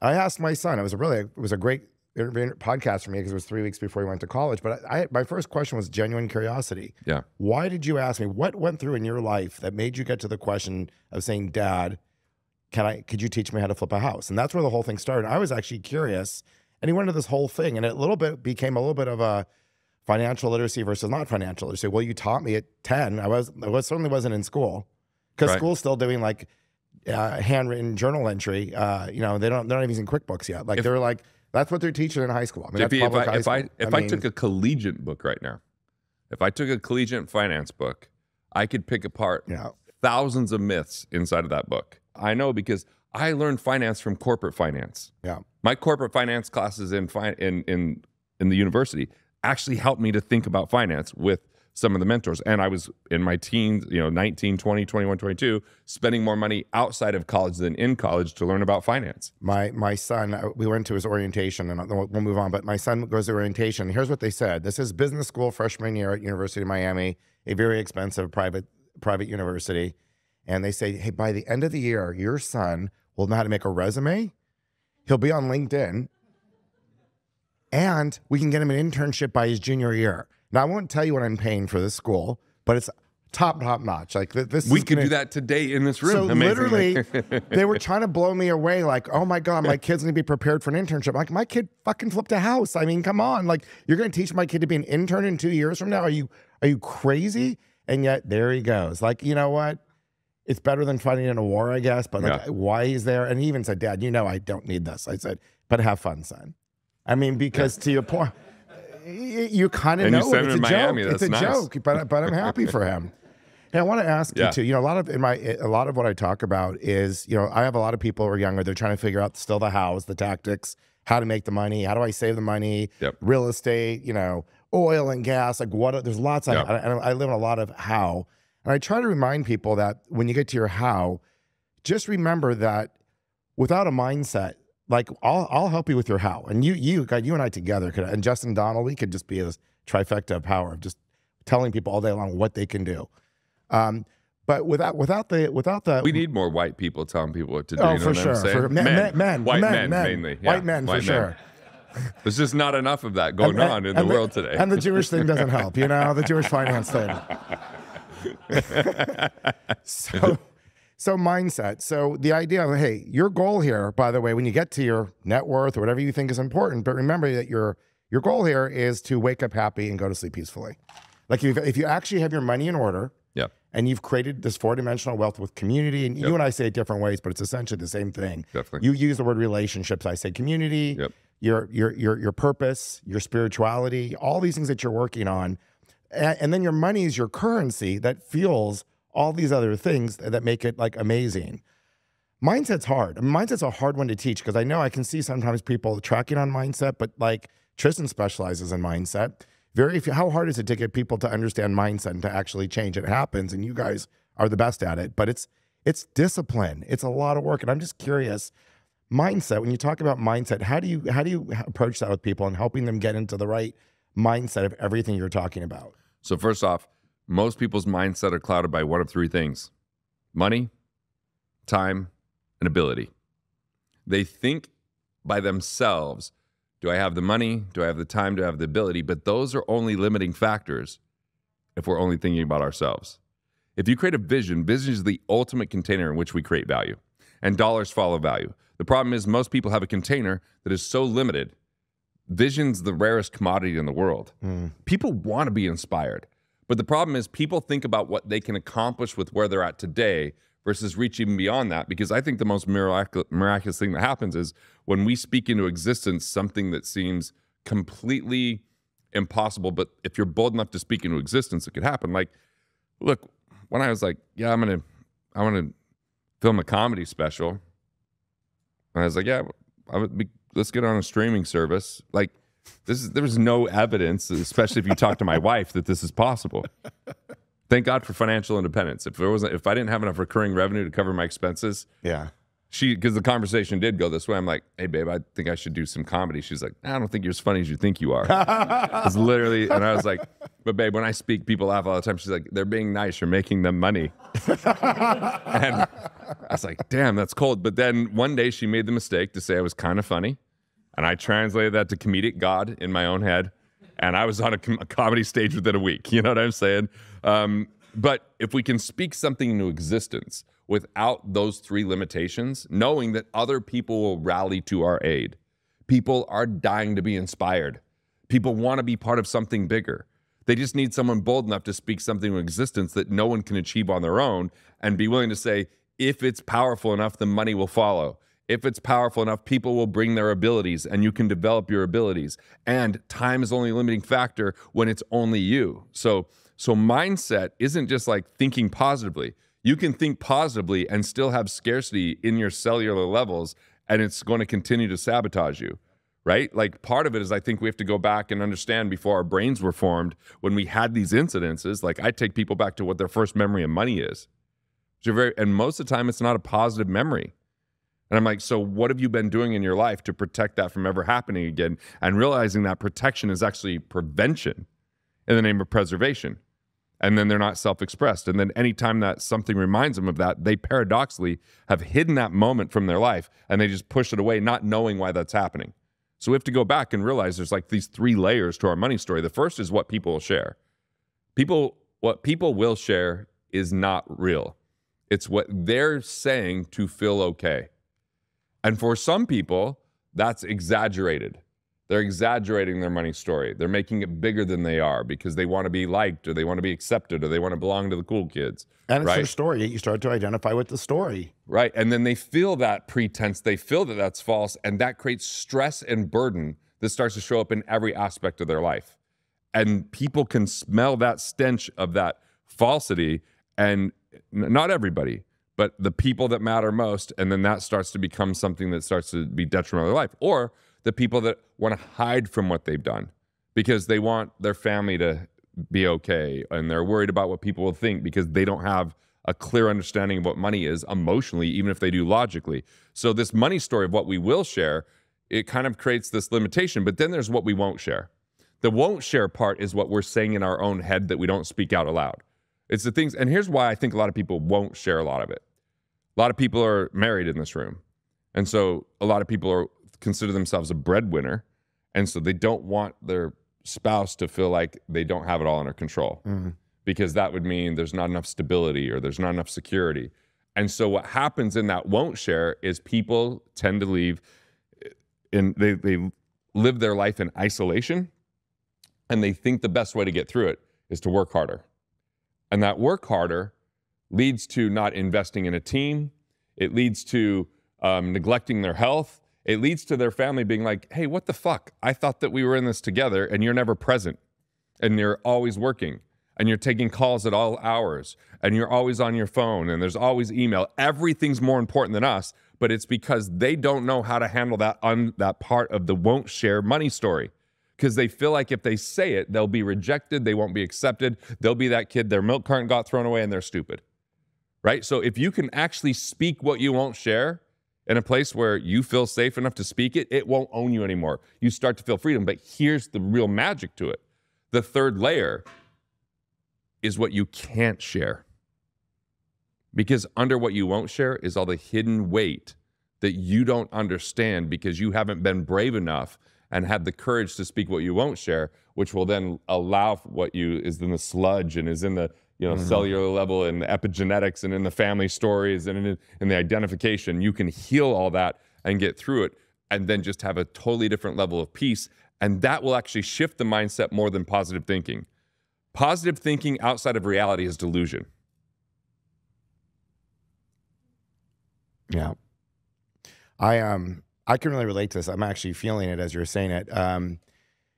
I asked my son, it was a great podcast for me because it was 3 weeks before he went to college. But my first question was genuine curiosity. Yeah. Why did you ask me? What went through in your life that made you get to the question of saying, Dad, could you teach me how to flip a house? And that's where the whole thing started. I was actually curious, and he went into this whole thing, and it became a little bit of a financial literacy versus not financial literacy. Well, you taught me at 10. I certainly wasn't in school because school's still doing like handwritten journal entry. You know, they're not even using QuickBooks yet. Like they're like, that's what they're teaching in high school. I mean, if I took a collegiate book right now If I took a collegiate finance book, I could pick apart thousands of myths inside of that book. I know because I learned finance from corporate finance. Yeah. My corporate finance classes in the university actually helped me to think about finance with some of the mentors. And I was in my teens, 19, 20, 21, 22, spending more money outside of college than in college to learn about finance. My son, we went to his orientation, and we'll move on, but my son goes to orientation. Here's what they said. This is business school freshman year at University of Miami, a very expensive private university. And they say, hey, by the end of the year, your son will know how to make a resume. He'll be on LinkedIn, and we can get him an internship by his junior year. Now, I won't tell you what I'm paying for this school, but it's top notch. Like this, we could do that today in this room. So literally, they were trying to blow me away. Like, oh my God, my kid's gonna be prepared for an internship. Like, my kid fucking flipped a house. I mean, come on. Like, you're gonna teach my kid to be an intern in 2 years from now? Are you crazy? And yet there he goes. Like, you know what? It's better than fighting in a war, I guess. But like, why he's there? And he even said, Dad, I don't need this. I said, but have fun, son. I mean, because to your point, you kind of know it's a Miami. joke. It's a joke, but I'm happy for him. And I want to ask you too. A lot of what I talk about is, I have a lot of people who are younger. They're trying to figure out still the hows, the tactics, how to make the money, how do I save the money, real estate, oil and gas. Like there's lots of. I live in a lot of how, and I try to remind people that when you get to your how, just remember that without a mindset. Like I'll help you with your how, and you and I together could, and Justin Donald, we could just be a trifecta of power of just telling people all day long what they can do. But without the we need more white people telling people what to do. Oh, for sure, for men, white men mainly, white men for sure. There's just not enough of that going on in the world today. And the Jewish thing doesn't help, the Jewish finance thing. So mindset. So the idea of, hey, your goal here, by the way, when you get to your net worth or whatever you think is important, but remember that your goal here is to wake up happy and go to sleep peacefully. Like if you actually have your money in order, and you've created this 4-dimensional wealth with community, and you and I say it different ways, but it's essentially the same thing. Definitely. You use the word relationships. I say community, your purpose, your spirituality, all these things that you're working on, and then your money is your currency that fuels all these other things that make it like amazing. Mindset's hard. Mindset's a hard one to teach because I know I can see sometimes people tracking on mindset, but like Tristan specializes in mindset. How hard is it to get people to understand mindset and to actually change? It happens, and you guys are the best at it, but it's discipline. It's a lot of work, and I'm just curious. Mindset. When you talk about mindset, how do you approach that with people and helping them get into the right mindset of everything you're talking about? So first off, most people's mindset are clouded by one of three things: money, time, and ability. They think by themselves, do I have the money? Do I have the time? Do I have the ability? But those are only limiting factors if we're only thinking about ourselves. If you create a vision, vision is the ultimate container in which we create value, and dollars follow value. The problem is most people have a container that is so limited. Vision's the rarest commodity in the world. People want to be inspired. But the problem is people think about what they can accomplish with where they're at today versus reaching beyond that, because I think the most miraculous thing that happens is when we speak into existence something that seems completely impossible, but if you're bold enough to speak into existence, it could happen. Like, look, when I was like, I want to film a comedy special, and I was like, let's get on a streaming service. Like, there was no evidence, especially if you talk to my wife, that this is possible. Thank God for financial independence. If I didn't have enough recurring revenue to cover my expenses, because the conversation did go this way. I'm like, hey babe, I think I should do some comedy. She's like, I don't think you're as funny as you think you are. It's literally, and I was like, but babe, when I speak, people laugh all the time. She's like, they're being nice. You're making them money. And I was like, damn, that's cold. But then one day she made the mistake to say I was kind of funny. And I translated that to comedic God in my own head. And I was on a comedy stage within a week. You know what I'm saying? But if we can speak something into existence without those three limitations, knowing that other people will rally to our aid. People are dying to be inspired. People want to be part of something bigger. They just need someone bold enough to speak something into existence that no one can achieve on their own and be willing to say, if it's powerful enough, the money will follow. If it's powerful enough, people will bring their abilities and you can develop your abilities. And time is only a limiting factor when it's only you. So mindset isn't just like thinking positively. You can think positively and still have scarcity in your cellular levels, and it's going to continue to sabotage you, right? Like part of it is I think we have to go back and understand before our brains were formed, when we had these incidences, like I take people back to what their first memory of money is. And most of the time it's not a positive memory. And I'm like, so what have you been doing in your life to protect that from ever happening again? And realizing that protection is actually prevention in the name of preservation. And then they're not self-expressed. And then anytime that something reminds them of that, they paradoxically have hidden that moment from their life and they just push it away, not knowing why that's happening. So we have to go back and realize there's like these 3 layers to our money story. The first is what people will share. What people will share is not real. It's what they're saying to feel okay. And for some people, that's exaggerated. They're exaggerating their money story. They're making it bigger than they are because they want to be liked or they want to be accepted or they want to belong to the cool kids. And it's their story. You start to identify with the story. Right. And then they feel that pretense. They feel that that's false. And that creates stress and burden that starts to show up in every aspect of their life. And people can smell that stench of that falsity. And not everybody, but the people that matter most. And then that starts to become something that starts to be detrimental to their life. Or the people that want to hide from what they've done because they want their family to be okay and they're worried about what people will think because they don't have a clear understanding of what money is emotionally, even if they do logically. So this money story of what we will share, it kind of creates this limitation, but then there's what we won't share. The won't share part is what we're saying in our own head that we don't speak out aloud. It's the things, and here's why I think a lot of people won't share a lot of it. A lot of people are married in this room. And so a lot of people consider themselves a breadwinner. And so they don't want their spouse to feel like they don't have it all under control because that would mean there's not enough stability or there's not enough security. And so what happens in that won't share is people tend to leave in, they live their life in isolation and they think the best way to get through it is to work harder. And that work harder leads to not investing in a team. It leads to neglecting their health. It leads to their family being like, hey, what the fuck? I thought that we were in this together and you're never present and you're always working and you're taking calls at all hours and you're always on your phone and there's always email. Everything's more important than us, but it's because they don't know how to handle that part of the won't share money story because they feel like if they say it, they'll be rejected. They won't be accepted. They'll be that kid, their milk carton got thrown away and they're stupid, right? So if you can actually speak what you won't share, in a place where you feel safe enough to speak it, it won't own you anymore. You start to feel freedom. But here's the real magic to it. The third layer is what you can't share. Because under what you won't share is all the hidden weight that you don't understand because you haven't been brave enough and had the courage to speak what you won't share, which will then allow what you is in the sludge and is in the cellular level and the epigenetics and in the family stories and in the identification. You can heal all that and get through it and then just have a totally different level of peace. And that will actually shift the mindset more than positive thinking. Positive thinking outside of reality is delusion. Yeah. I can really relate to this. I'm actually feeling it as you're saying it.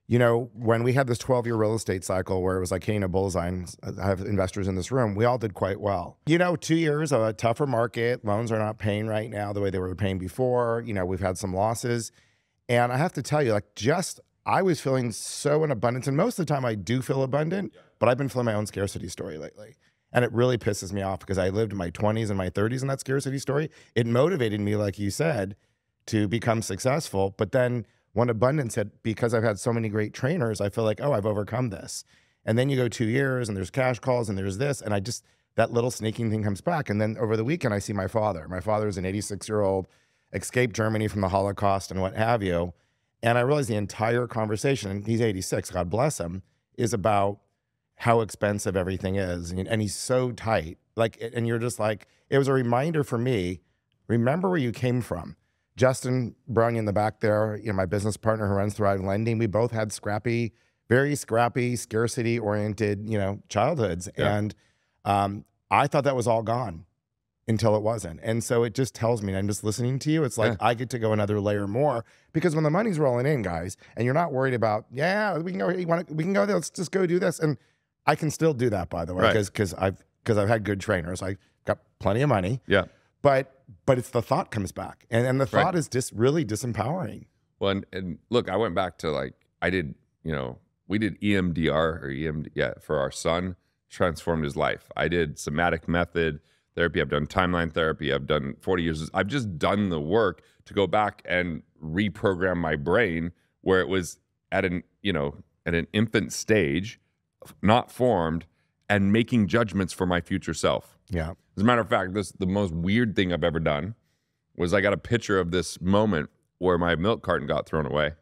You know, when we had this 12-year real estate cycle where it was like hitting a bullseye, and I have investors in this room, we all did quite well. You know, 2 years of a tougher market, loans are not paying right now the way they were paying before. You know, we've had some losses. And I have to tell you, like, I was feeling so in abundance. And most of the time I do feel abundant, but I've been feeling my own scarcity story lately. And it really pisses me off because I lived my 20s and my 30s in that scarcity story. It motivated me, like you said, to become successful. But then when abundance hit, because I've had so many great trainers, I feel like, oh, I've overcome this. And then you go 2 years and there's cash calls and there's this. And that little sneaking thing comes back. And then over the weekend, I see my father. My father is an 86-year-old, escaped Germany from the Holocaust and what have you. And I realized the entire conversation, and he's 86, God bless him, is about how expensive everything is. And he's so tight. Like, and you're just like, it was a reminder for me, remember where you came from. Justin Brown in the back there, you know, my business partner who runs Thrive Lending, we both had very scrappy, scarcity-oriented, you know, childhoods. Yeah. And I thought that was all gone. until it wasn't. And so it just tells me, and I'm just listening to you, it's like I get to go another layer more, because when the money's rolling in, guys, and you're not worried about, yeah, we can go, we can go there, let's just go do this. And I can still do that, by the way, because I've had good trainers. I got plenty of money. Yeah. But it's the thought comes back. And the thought is just really disempowering. Well, and look, I went back to like, I did, we did EMDR or EMD, for our son, transformed his life. I did somatic method therapy. I've done timeline therapy. I've done 40 years. I've just done the work to go back and reprogram my brain where it was at an infant stage, not formed, and making judgments for my future self. Yeah. As a matter of fact, the most weird thing I've ever done was I got a picture of this moment where my milk carton got thrown away.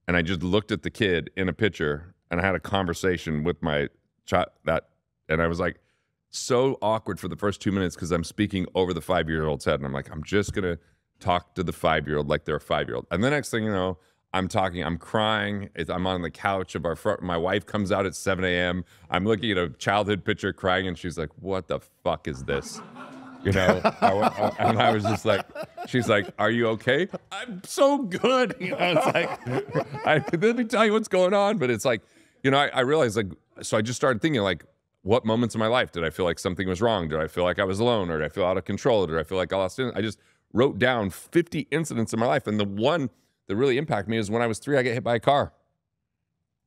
And I just looked at the kid in a picture, and I had a conversation with my child and I was like, so awkward for the first 2 minutes because I'm speaking over the 5-year-old's head. And I'm like, I'm just going to talk to the 5-year-old like they're a 5-year-old. And the next thing you know, I'm crying. I'm on the couch of my wife comes out at 7 a.m. I'm looking at a childhood picture crying, and she's like, what the fuck is this? And I was just like, she's like, are you okay? I'm so good. It's like, let me tell you what's going on. But it's like, I realized, like, so I just started thinking, like, what moments in my life did I feel like something was wrong? Did I feel like I was alone? Or did I feel out of control? Or did I feel like I lost it? I just wrote down 50 incidents in my life. And the one that really impacted me is when I was 3, I get hit by a car.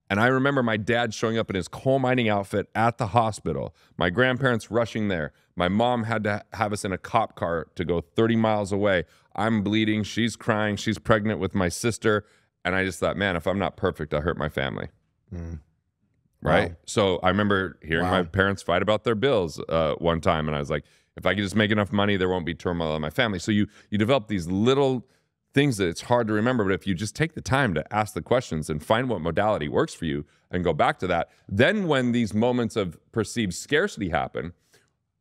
And I remember my dad showing up in his coal mining outfit at the hospital, my grandparents rushing there. My mom had to have us in a cop car to go 30 miles away. I'm bleeding. She's crying. She's pregnant with my sister. And I just thought, man, if I'm not perfect, I'll hurt my family. Right? Wow. So I remember hearing my parents fight about their bills one time. And I was like, if I could just make enough money, there won't be turmoil in my family. So you develop these little things that it's hard to remember. But if you just take the time to ask the questions and find what modality works for you and go back to that, then when these moments of perceived scarcity happen,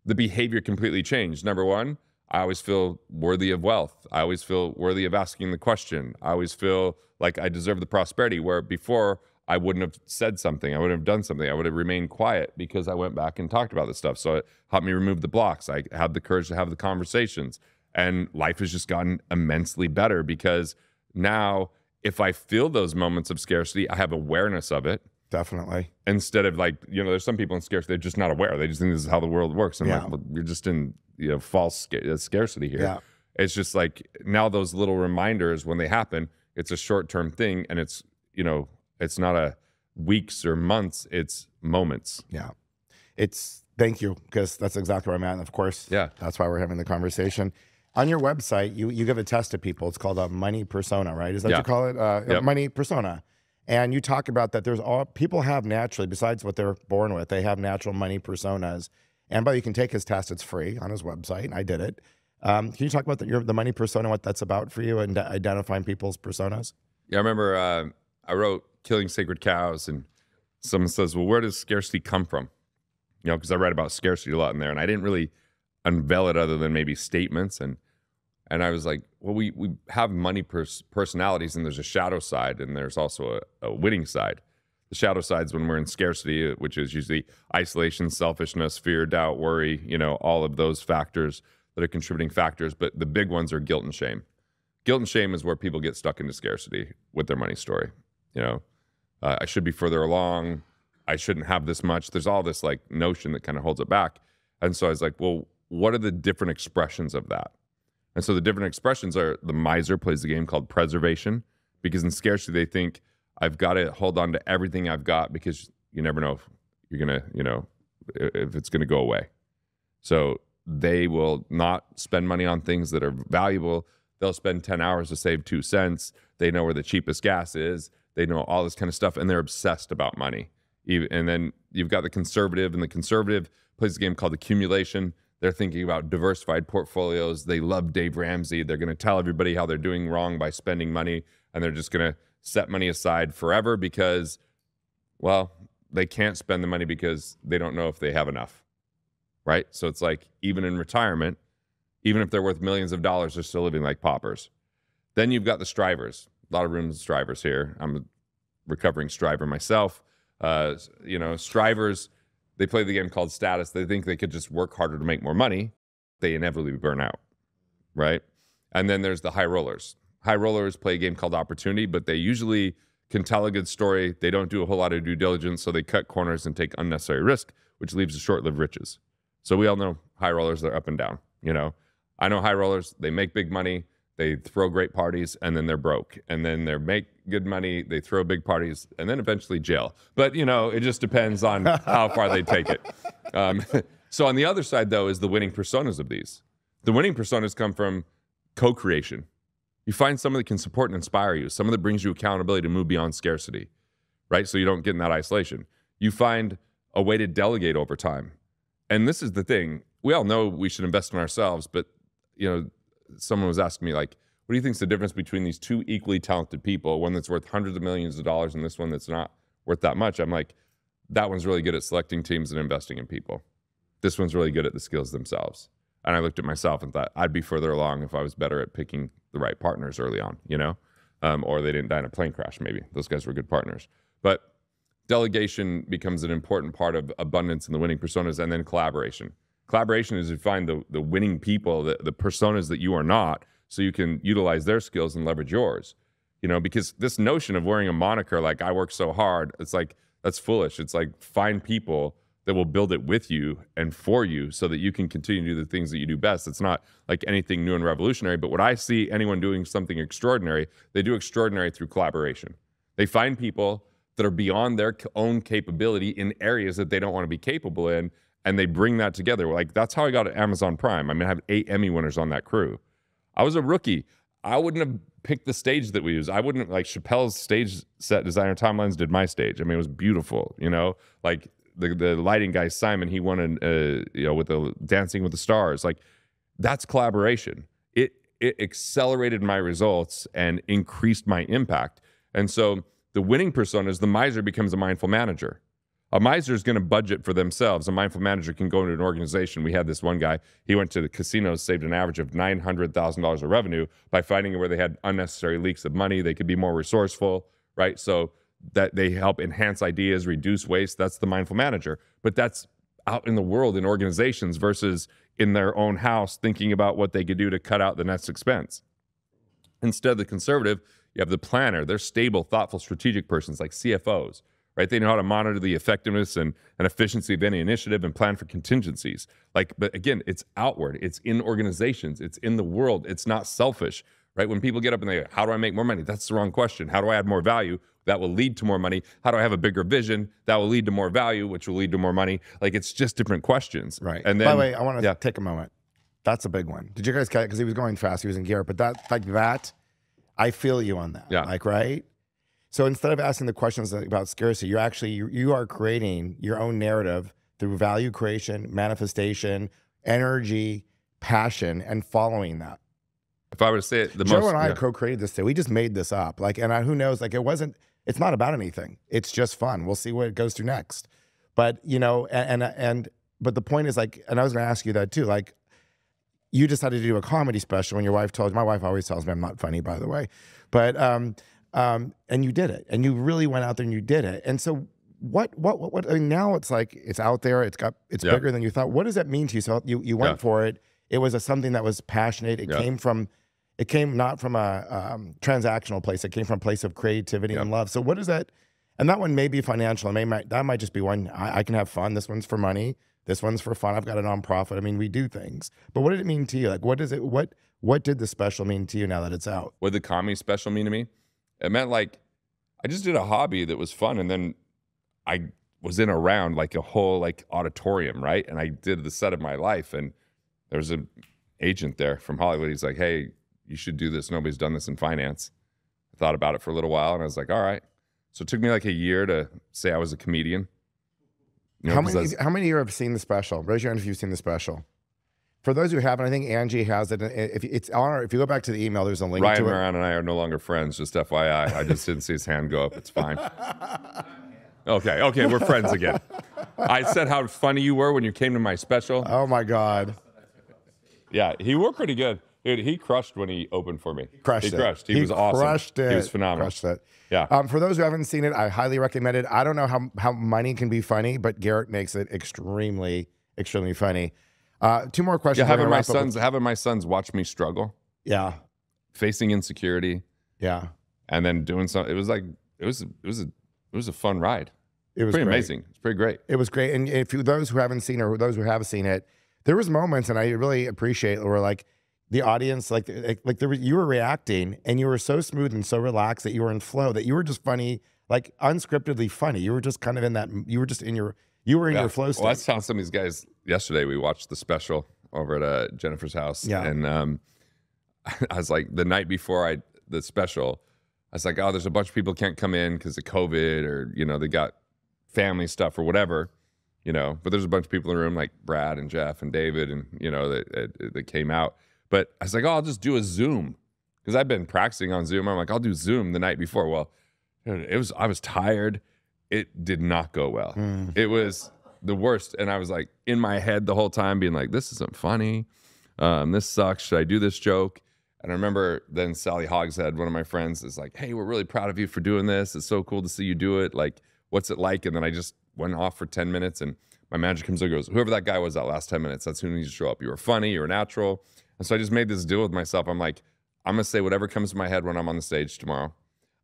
the behavior completely changed. Number one, I always feel worthy of wealth. I always feel worthy of asking the question. I always feel like I deserve the prosperity, where before I wouldn't have said something. I wouldn't have done something. I would have remained quiet because I went back and talked about this stuff. So it helped me remove the blocks. I had the courage to have the conversations. And life has just gotten immensely better because now if I feel those moments of scarcity, I have awareness of it. Definitely. Instead of like, there's some people in scarcity, they're just not aware. They just think this is how the world works. And like, well, you're just in false scarcity here. Yeah. It's just like now those little reminders, when they happen, it's a short-term thing, and it's, it's not a weeks or months, it's moments. Yeah. Thank you, because that's exactly where I'm at. And of course, that's why we're having the conversation. On your website, you give a test to people. It's called a money persona, right? Is that what you call it? Money persona. And you talk about that people have naturally, besides what they're born with, they have natural money personas. And but you can take his test, it's free on his website. I did it. Can you talk about the money persona, what that's about for you, and identifying people's personas? Yeah, I remember I wrote Killing Sacred Cows, and someone says, well, where does scarcity come from? Because I read about scarcity a lot in there, and I didn't really unveil it other than maybe statements. And I was like, well, we have money personalities, and there's a shadow side, and there's also a winning side. The shadow side's when we're in scarcity, which is usually isolation, selfishness, fear, doubt, worry, all of those factors that are contributing factors. But the big ones are guilt and shame. Guilt and shame is where people get stuck into scarcity with their money story. I should be further along. I shouldn't have this much. There's all this like notion that kind of holds it back. And so I was like, well, what are the different expressions of that? And so the different expressions are, the miser plays a game called preservation, because in scarcity, they think I've got to hold on to everything I've got because you never know if you're going to, if it's going to go away. So they will not spend money on things that are valuable. They'll spend 10 hours to save 2 cents. They know where the cheapest gas is. They know all this kind of stuff, and they're obsessed about money. And then you've got the conservative, and the conservative plays a game called accumulation. They're thinking about diversified portfolios. They love Dave Ramsey. They're going to tell everybody how they're doing wrong by spending money, and they're just going to set money aside forever because, well, they can't spend the money because they don't know if they have enough, right? So it's like even in retirement, even if they're worth millions of dollars, they're still living like paupers. Then you've got the strivers. A lot of rooms of strivers here. I'm a recovering striver myself. Strivers, they play the game called status. They think they could just work harder to make more money. they inevitably burn out, right? And then there's the high rollers. High rollers play a game called opportunity, but they usually can tell a good story. They don't do a whole lot of due diligence, so they cut corners and take unnecessary risk, which leaves the short-lived riches. So we all know high rollers, they're up and down, you know? I know high rollers, they make big money, they throw great parties, and then they're broke. And then they make good money, they throw big parties, and then eventually jail. But, you know, it just depends on how far they take it. So on the other side, though, is the winning personas of these. The winning personas come from co-creation. You find someone that can support and inspire you, someone that brings you accountability to move beyond scarcity, right? So you don't get in that isolation. You find a way to delegate over time. And this is the thing. We all know we should invest in ourselves, but, you know, someone was asking me, like, what do you think is the difference between these two equally talented people, one that's worth hundreds of millions of dollars and this one that's not worth that much? I'm like, that one's really good at selecting teams and investing in people. This one's really good at the skills themselves. And I looked at myself and thought, I'd be further along if I was better at picking the right partners early on, you know? Or they didn't die in a plane crash, maybe. Those guys were good partners. But delegation becomes an important part of abundance in the winning personas, and then collaboration. Collaboration is to find the winning people, the personas that you are not, so you can utilize their skills and leverage yours. You know, because this notion of wearing a moniker like I work so hard, it's like, that's foolish. It's like, find people that will build it with you and for you so that you can continue to do the things that you do best. It's not like anything new and revolutionary, but when I see anyone doing something extraordinary, they do extraordinary through collaboration. They find people that are beyond their own capability in areas that they don't want to be capable in, and they bring that together. Like, that's how I got at Amazon Prime. I mean, I have 8 Emmy winners on that crew. I was a rookie. I wouldn't have picked the stage that we use. I wouldn't, like, Chappelle's stage set designer, Tom Lenz, did my stage. I mean, it was beautiful, you know? Like, the lighting guy, Simon, he won you know, with the Dancing with the Stars. Like, that's collaboration. It accelerated my results and increased my impact. And so the winning persona is the miser becomes a mindful manager. A miser is going to budget for themselves. A mindful manager can go into an organization. We had this one guy, he went to the casinos, saved an average of $900,000 of revenue by finding where they had unnecessary leaks of money. They could be more resourceful, right? So that they help enhance ideas, reduce waste. That's the mindful manager. But that's out in the world in organizations versus in their own house thinking about what they could do to cut out the next expense. Instead, the conservative, you have the planner. They're stable, thoughtful, strategic persons like CFOs, right? They know how to monitor the effectiveness and efficiency of any initiative and plan for contingencies. Like, but again, it's outward. It's in organizations. It's in the world. It's not selfish, right? When people get up and they go, how do I make more money? That's the wrong question. How do I add more value? That will lead to more money. How do I have a bigger vision? That will lead to more value, which will lead to more money. Like, it's just different questions. Right. And then, by the way, I want to take a moment. That's a big one. Did you guys catch it? Because he was going fast. He was in Garrett. But that, I feel you on that. Yeah. Like, right? So instead of asking the questions about scarcity, you are creating your own narrative through value creation, manifestation, energy, passion, and following that. If I were to say it, Joe and I co-created this thing. We just made this up. Like, and who knows? Like, it's not about anything. It's just fun. We'll see what it goes to next. But, you know, but the point is, like, and I was going to ask you that too. Like, you decided to do a comedy special, and your wife told you. My wife always tells me I'm not funny, by the way. But and you did it, and you really went out there and you did it. And so what I mean, now it's like it's out there. It's bigger than you thought. What does that mean to you? So you went for it. It was something that was passionate. It came not from a transactional place. It came from a place of creativity and love. So what is that? And that one may be financial. That might just be one. I can have fun. This one's for money. This one's for fun. I've got a nonprofit. I mean, we do things. But what did it mean to you? Like, what did the special mean to you now that it's out? What did the comedy special mean to me? It meant, like, I just did a hobby that was fun, and then I was in around like a whole like auditorium, right? And I did the set of my life, and there was an agent there from Hollywood. He's like, hey, you should do this. Nobody's done this in finance. I thought about it for a little while, and I was like, all right. So it took me like a year to say I was a comedian. You know, how many of you have seen the special? Raise your hand if you've seen the special. For those who haven't, I think Angie has it. If you go back to the email, there's a link to it. Ryan Moran and I are no longer friends, just FYI. I just didn't see his hand go up. It's fine. Okay, we're friends again. I said how funny you were when you came to my special. Oh, my God. Yeah, he worked pretty good. Dude, he crushed when he opened for me. He crushed. He was awesome. Crushed it. He was phenomenal. Crushed it. Yeah. For those who haven't seen it, I highly recommend it. I don't know how money can be funny, but Garrett makes it extremely, extremely funny. Two more questions. Yeah, We're gonna wrap up with- having my sons watch me struggle, Yeah. facing insecurity, Yeah. and then doing something. It was a fun ride. It was pretty great. amazing. It's pretty great. It was great. And if you, those who haven't seen it or those who have seen it, there was moments, and I really appreciate, where like the audience, like there was, you were reacting, and you were so smooth and so relaxed that you were in flow, that you were just funny, like unscriptedly funny. You were just kind of in that. You were just in your. You were in your flow state. Well, I was telling some of these guys yesterday. We watched the special over at Jennifer's house, and I was like, the night before the special, I was like, oh, there's a bunch of people can't come in because of COVID, or they got family stuff or whatever, But there's a bunch of people in the room, like Brad and Jeff and David, and that came out. But I was like, oh, I'll just do a Zoom, because I've been practicing on Zoom. I'm like, I'll do Zoom the night before. Well, I was tired. It did not go well. It was the worst. And I was like in my head the whole time being like, this isn't funny. This sucks. Should I do this joke? And I remember then Sally Hogshead, one of my friends, is like, hey, we're really proud of you for doing this. It's so cool to see you do it. Like, what's it like? And then I just went off for 10 minutes, and my manager comes and goes, whoever that guy was that last 10 minutes, that's who needs to show up. You were funny, you were natural. And so I just made this deal with myself. I'm like, I'm going to say whatever comes to my head when I'm on the stage tomorrow.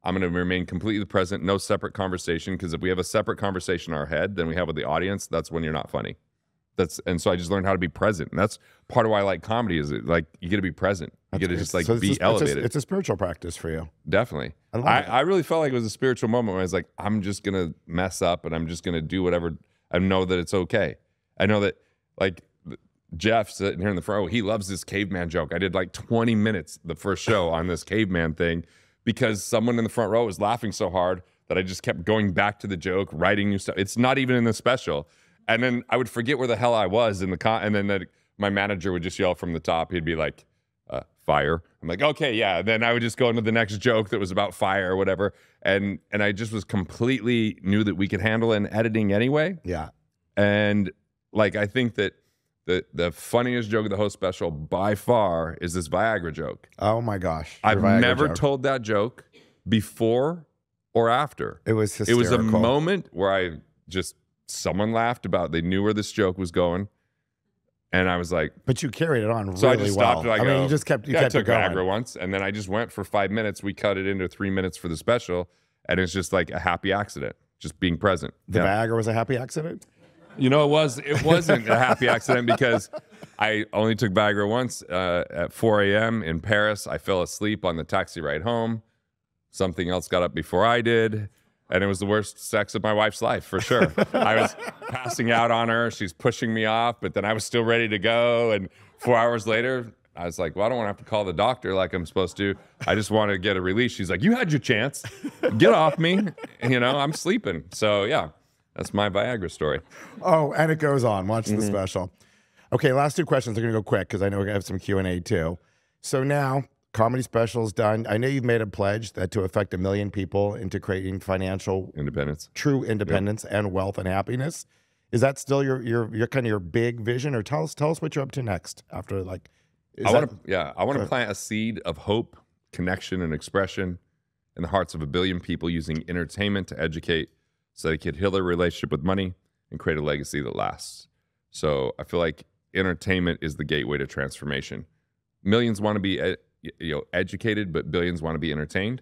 I'm going to remain completely present, no separate conversation, because if we have a separate conversation in our head than we have with the audience, that's when you're not funny. And so I just learned how to be present. And that's part of why I like comedy, is like you get to be present. You get to just like be elevated. It's a spiritual practice for you. Definitely. I really felt like it was a spiritual moment where I was like, I'm just going to mess up, and I'm just going to do whatever. I know that it's okay. I know that, like, Jeff sitting here in the front row, he loves this caveman joke. I did like 20 minutes the first show on this caveman thing, because someone in the front row was laughing so hard that I just kept going back to the joke, writing new stuff. It's not even in the special. And then I would forget where the hell I was in the and then my manager would just yell from the top. He'd be like, fire. I'm like, okay, yeah. Then I would just go into the next joke that was about fire or whatever. And I just was completely knew that we could handle it in editing anyway. Yeah. And like, I think that the funniest joke of the whole special by far is this Viagra joke. Oh my gosh. I've never told that joke before or after. It was hysterical. It was a moment where someone laughed about, they knew where this joke was going. And I was like, but you carried it on really well. So I just stopped. I mean, you just kept it going. I took Viagra once, and then I just went for 5 minutes. We cut it into 3 minutes for the special, and it's just like a happy accident, just being present. The Viagra was a happy accident? It wasn't a happy accident, because I only took Viagra once at 4 a.m. in Paris. I fell asleep on the taxi ride home. Something else got up before I did. And it was the worst sex of my wife's life, for sure. I was passing out on her. She's pushing me off, but then I was still ready to go. And 4 hours later, I was like, well, I don't want to have to call the doctor like I'm supposed to. I just want to get a release. She's like, you had your chance. Get off me. I'm sleeping. So, yeah, that's my Viagra story. Oh, and it goes on. Watch the special. Okay, last two questions are going to go quick, because I know we're going to have some Q&A too. So now, comedy special's done. I know you've made a pledge that to affect 1 million people into creating financial independence, true independence, and wealth and happiness. Is that still your kind of your big vision, or tell us what you're up to next after, like? I want to plant a seed of hope, connection, and expression in the hearts of 1 billion people, using entertainment to educate, so they could heal their relationship with money and create a legacy that lasts. So I feel like entertainment is the gateway to transformation. Millions want to be educated, but billions want to be entertained.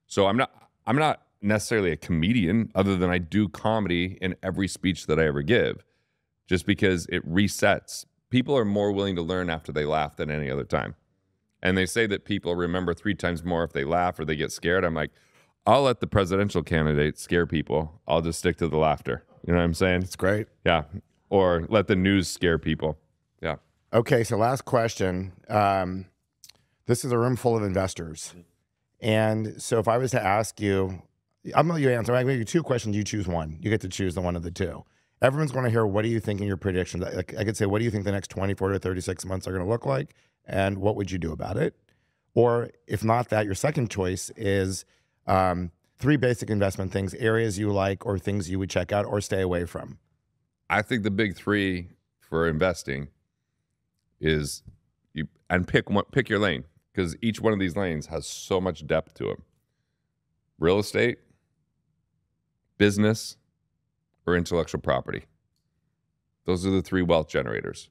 So I'm not necessarily a comedian, other than I do comedy in every speech that I ever give, just because it resets. People are more willing to learn after they laugh than any other time. And they say that people remember 3 times more if they laugh or they get scared. I'm like, I'll let the presidential candidate scare people. I'll just stick to the laughter. You know what I'm saying? It's great. Yeah. Or let the news scare people. Yeah. Okay, so last question. This is a room full of investors. And so if I was to ask you, I'm going to let you answer. I'm going to give you 2 questions. You choose one. You get to choose the one of the 2. Everyone's going to hear, what do you think in your predictions? Like, I could say, what do you think the next 24 to 36 months are going to look like? And what would you do about it? Or if not that, your second choice is 3 basic investment things, areas you like or things you would check out or stay away from. I think the big 3 for investing is pick your lane, because each one of these lanes has so much depth to them. Real estate, business, or intellectual property. Those are the 3 wealth generators.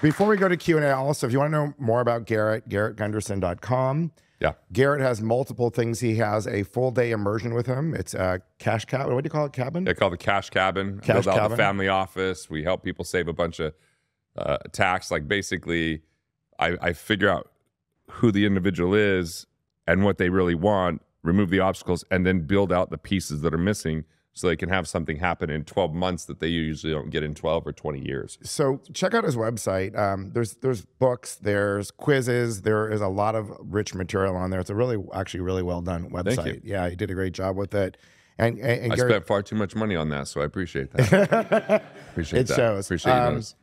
Before we go to Q&A, also, if you want to know more about Garrett, GarrettGunderson.com. Yeah. Garrett has multiple things. He has a full day immersion with him. It's a cash cabin. What do you call it? Cabin? They call it the cash cabin. Cash Build out cabin. the family office. We help people save a bunch of tax. Like basically, I figure out who the individual is and what they really want, remove the obstacles, and then build out the pieces that are missing so they can have something happen in 12 months that they usually don't get in 12 or 20 years. So check out his website. There's books, there's quizzes, there is a lot of rich material on there. It's a actually really well done website. Thank you. Yeah, he did a great job with it. And I Garrett, spent far too much money on that, so I appreciate that. Appreciate it that. shows. Appreciate you notice.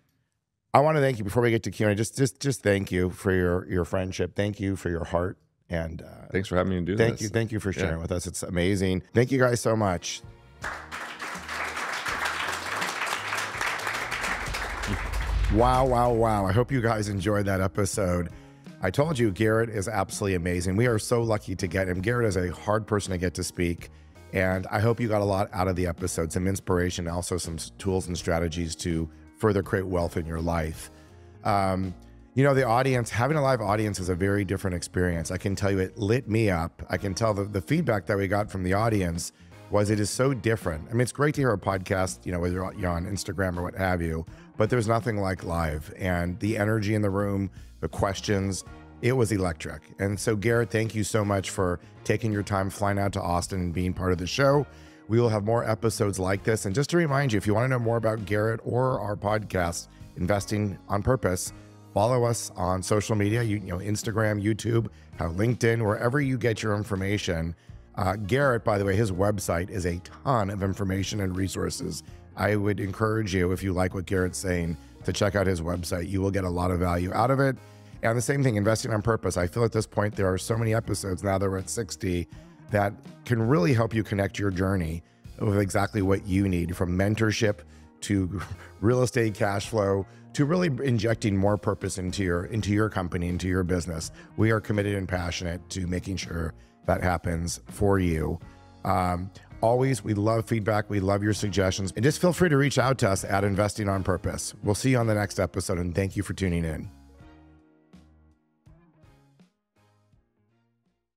I want to thank you before we get to Q&A. Just thank you for your friendship. Thank you for your heart. And thanks for having me do this. Thank you for sharing with us. It's amazing. Thank you guys so much. Wow, wow, wow. I hope you guys enjoyed that episode. I told you Garrett is absolutely amazing. We are so lucky to get him. Garrett is a hard person to get to speak. And I hope you got a lot out of the episode, some inspiration, also some tools and strategies to further create wealth in your life. You know, the audience, having a live audience is a very different experience. I can tell you it lit me up. I can tell the feedback that we got from the audience was it is so different. I mean, it's great to hear a podcast, you know, whether you're on Instagram or what have you, but there's nothing like live. And the energy in the room, the questions, it was electric. And so Garrett, thank you so much for taking your time, flying out to Austin and being part of the show. We will have more episodes like this. And just to remind you, if you want to know more about Garrett or our podcast, Investing on Purpose, follow us on social media, you know, Instagram, YouTube, LinkedIn, wherever you get your information. Garrett, by the way, his website is a ton of information and resources. I would encourage you, if you like what Garrett's saying, to check out his website. You will get a lot of value out of it. And the same thing, Investing on Purpose. I feel at this point, there are so many episodes now that we're at 60 that can really help you connect your journey with exactly what you need, from mentorship to real estate cash flow, to really injecting more purpose into your company, into your business. We are committed and passionate to making sure that happens for you. Always, we love feedback. We love your suggestions. And just feel free to reach out to us at Investing on Purpose. We'll see you on the next episode, and thank you for tuning in.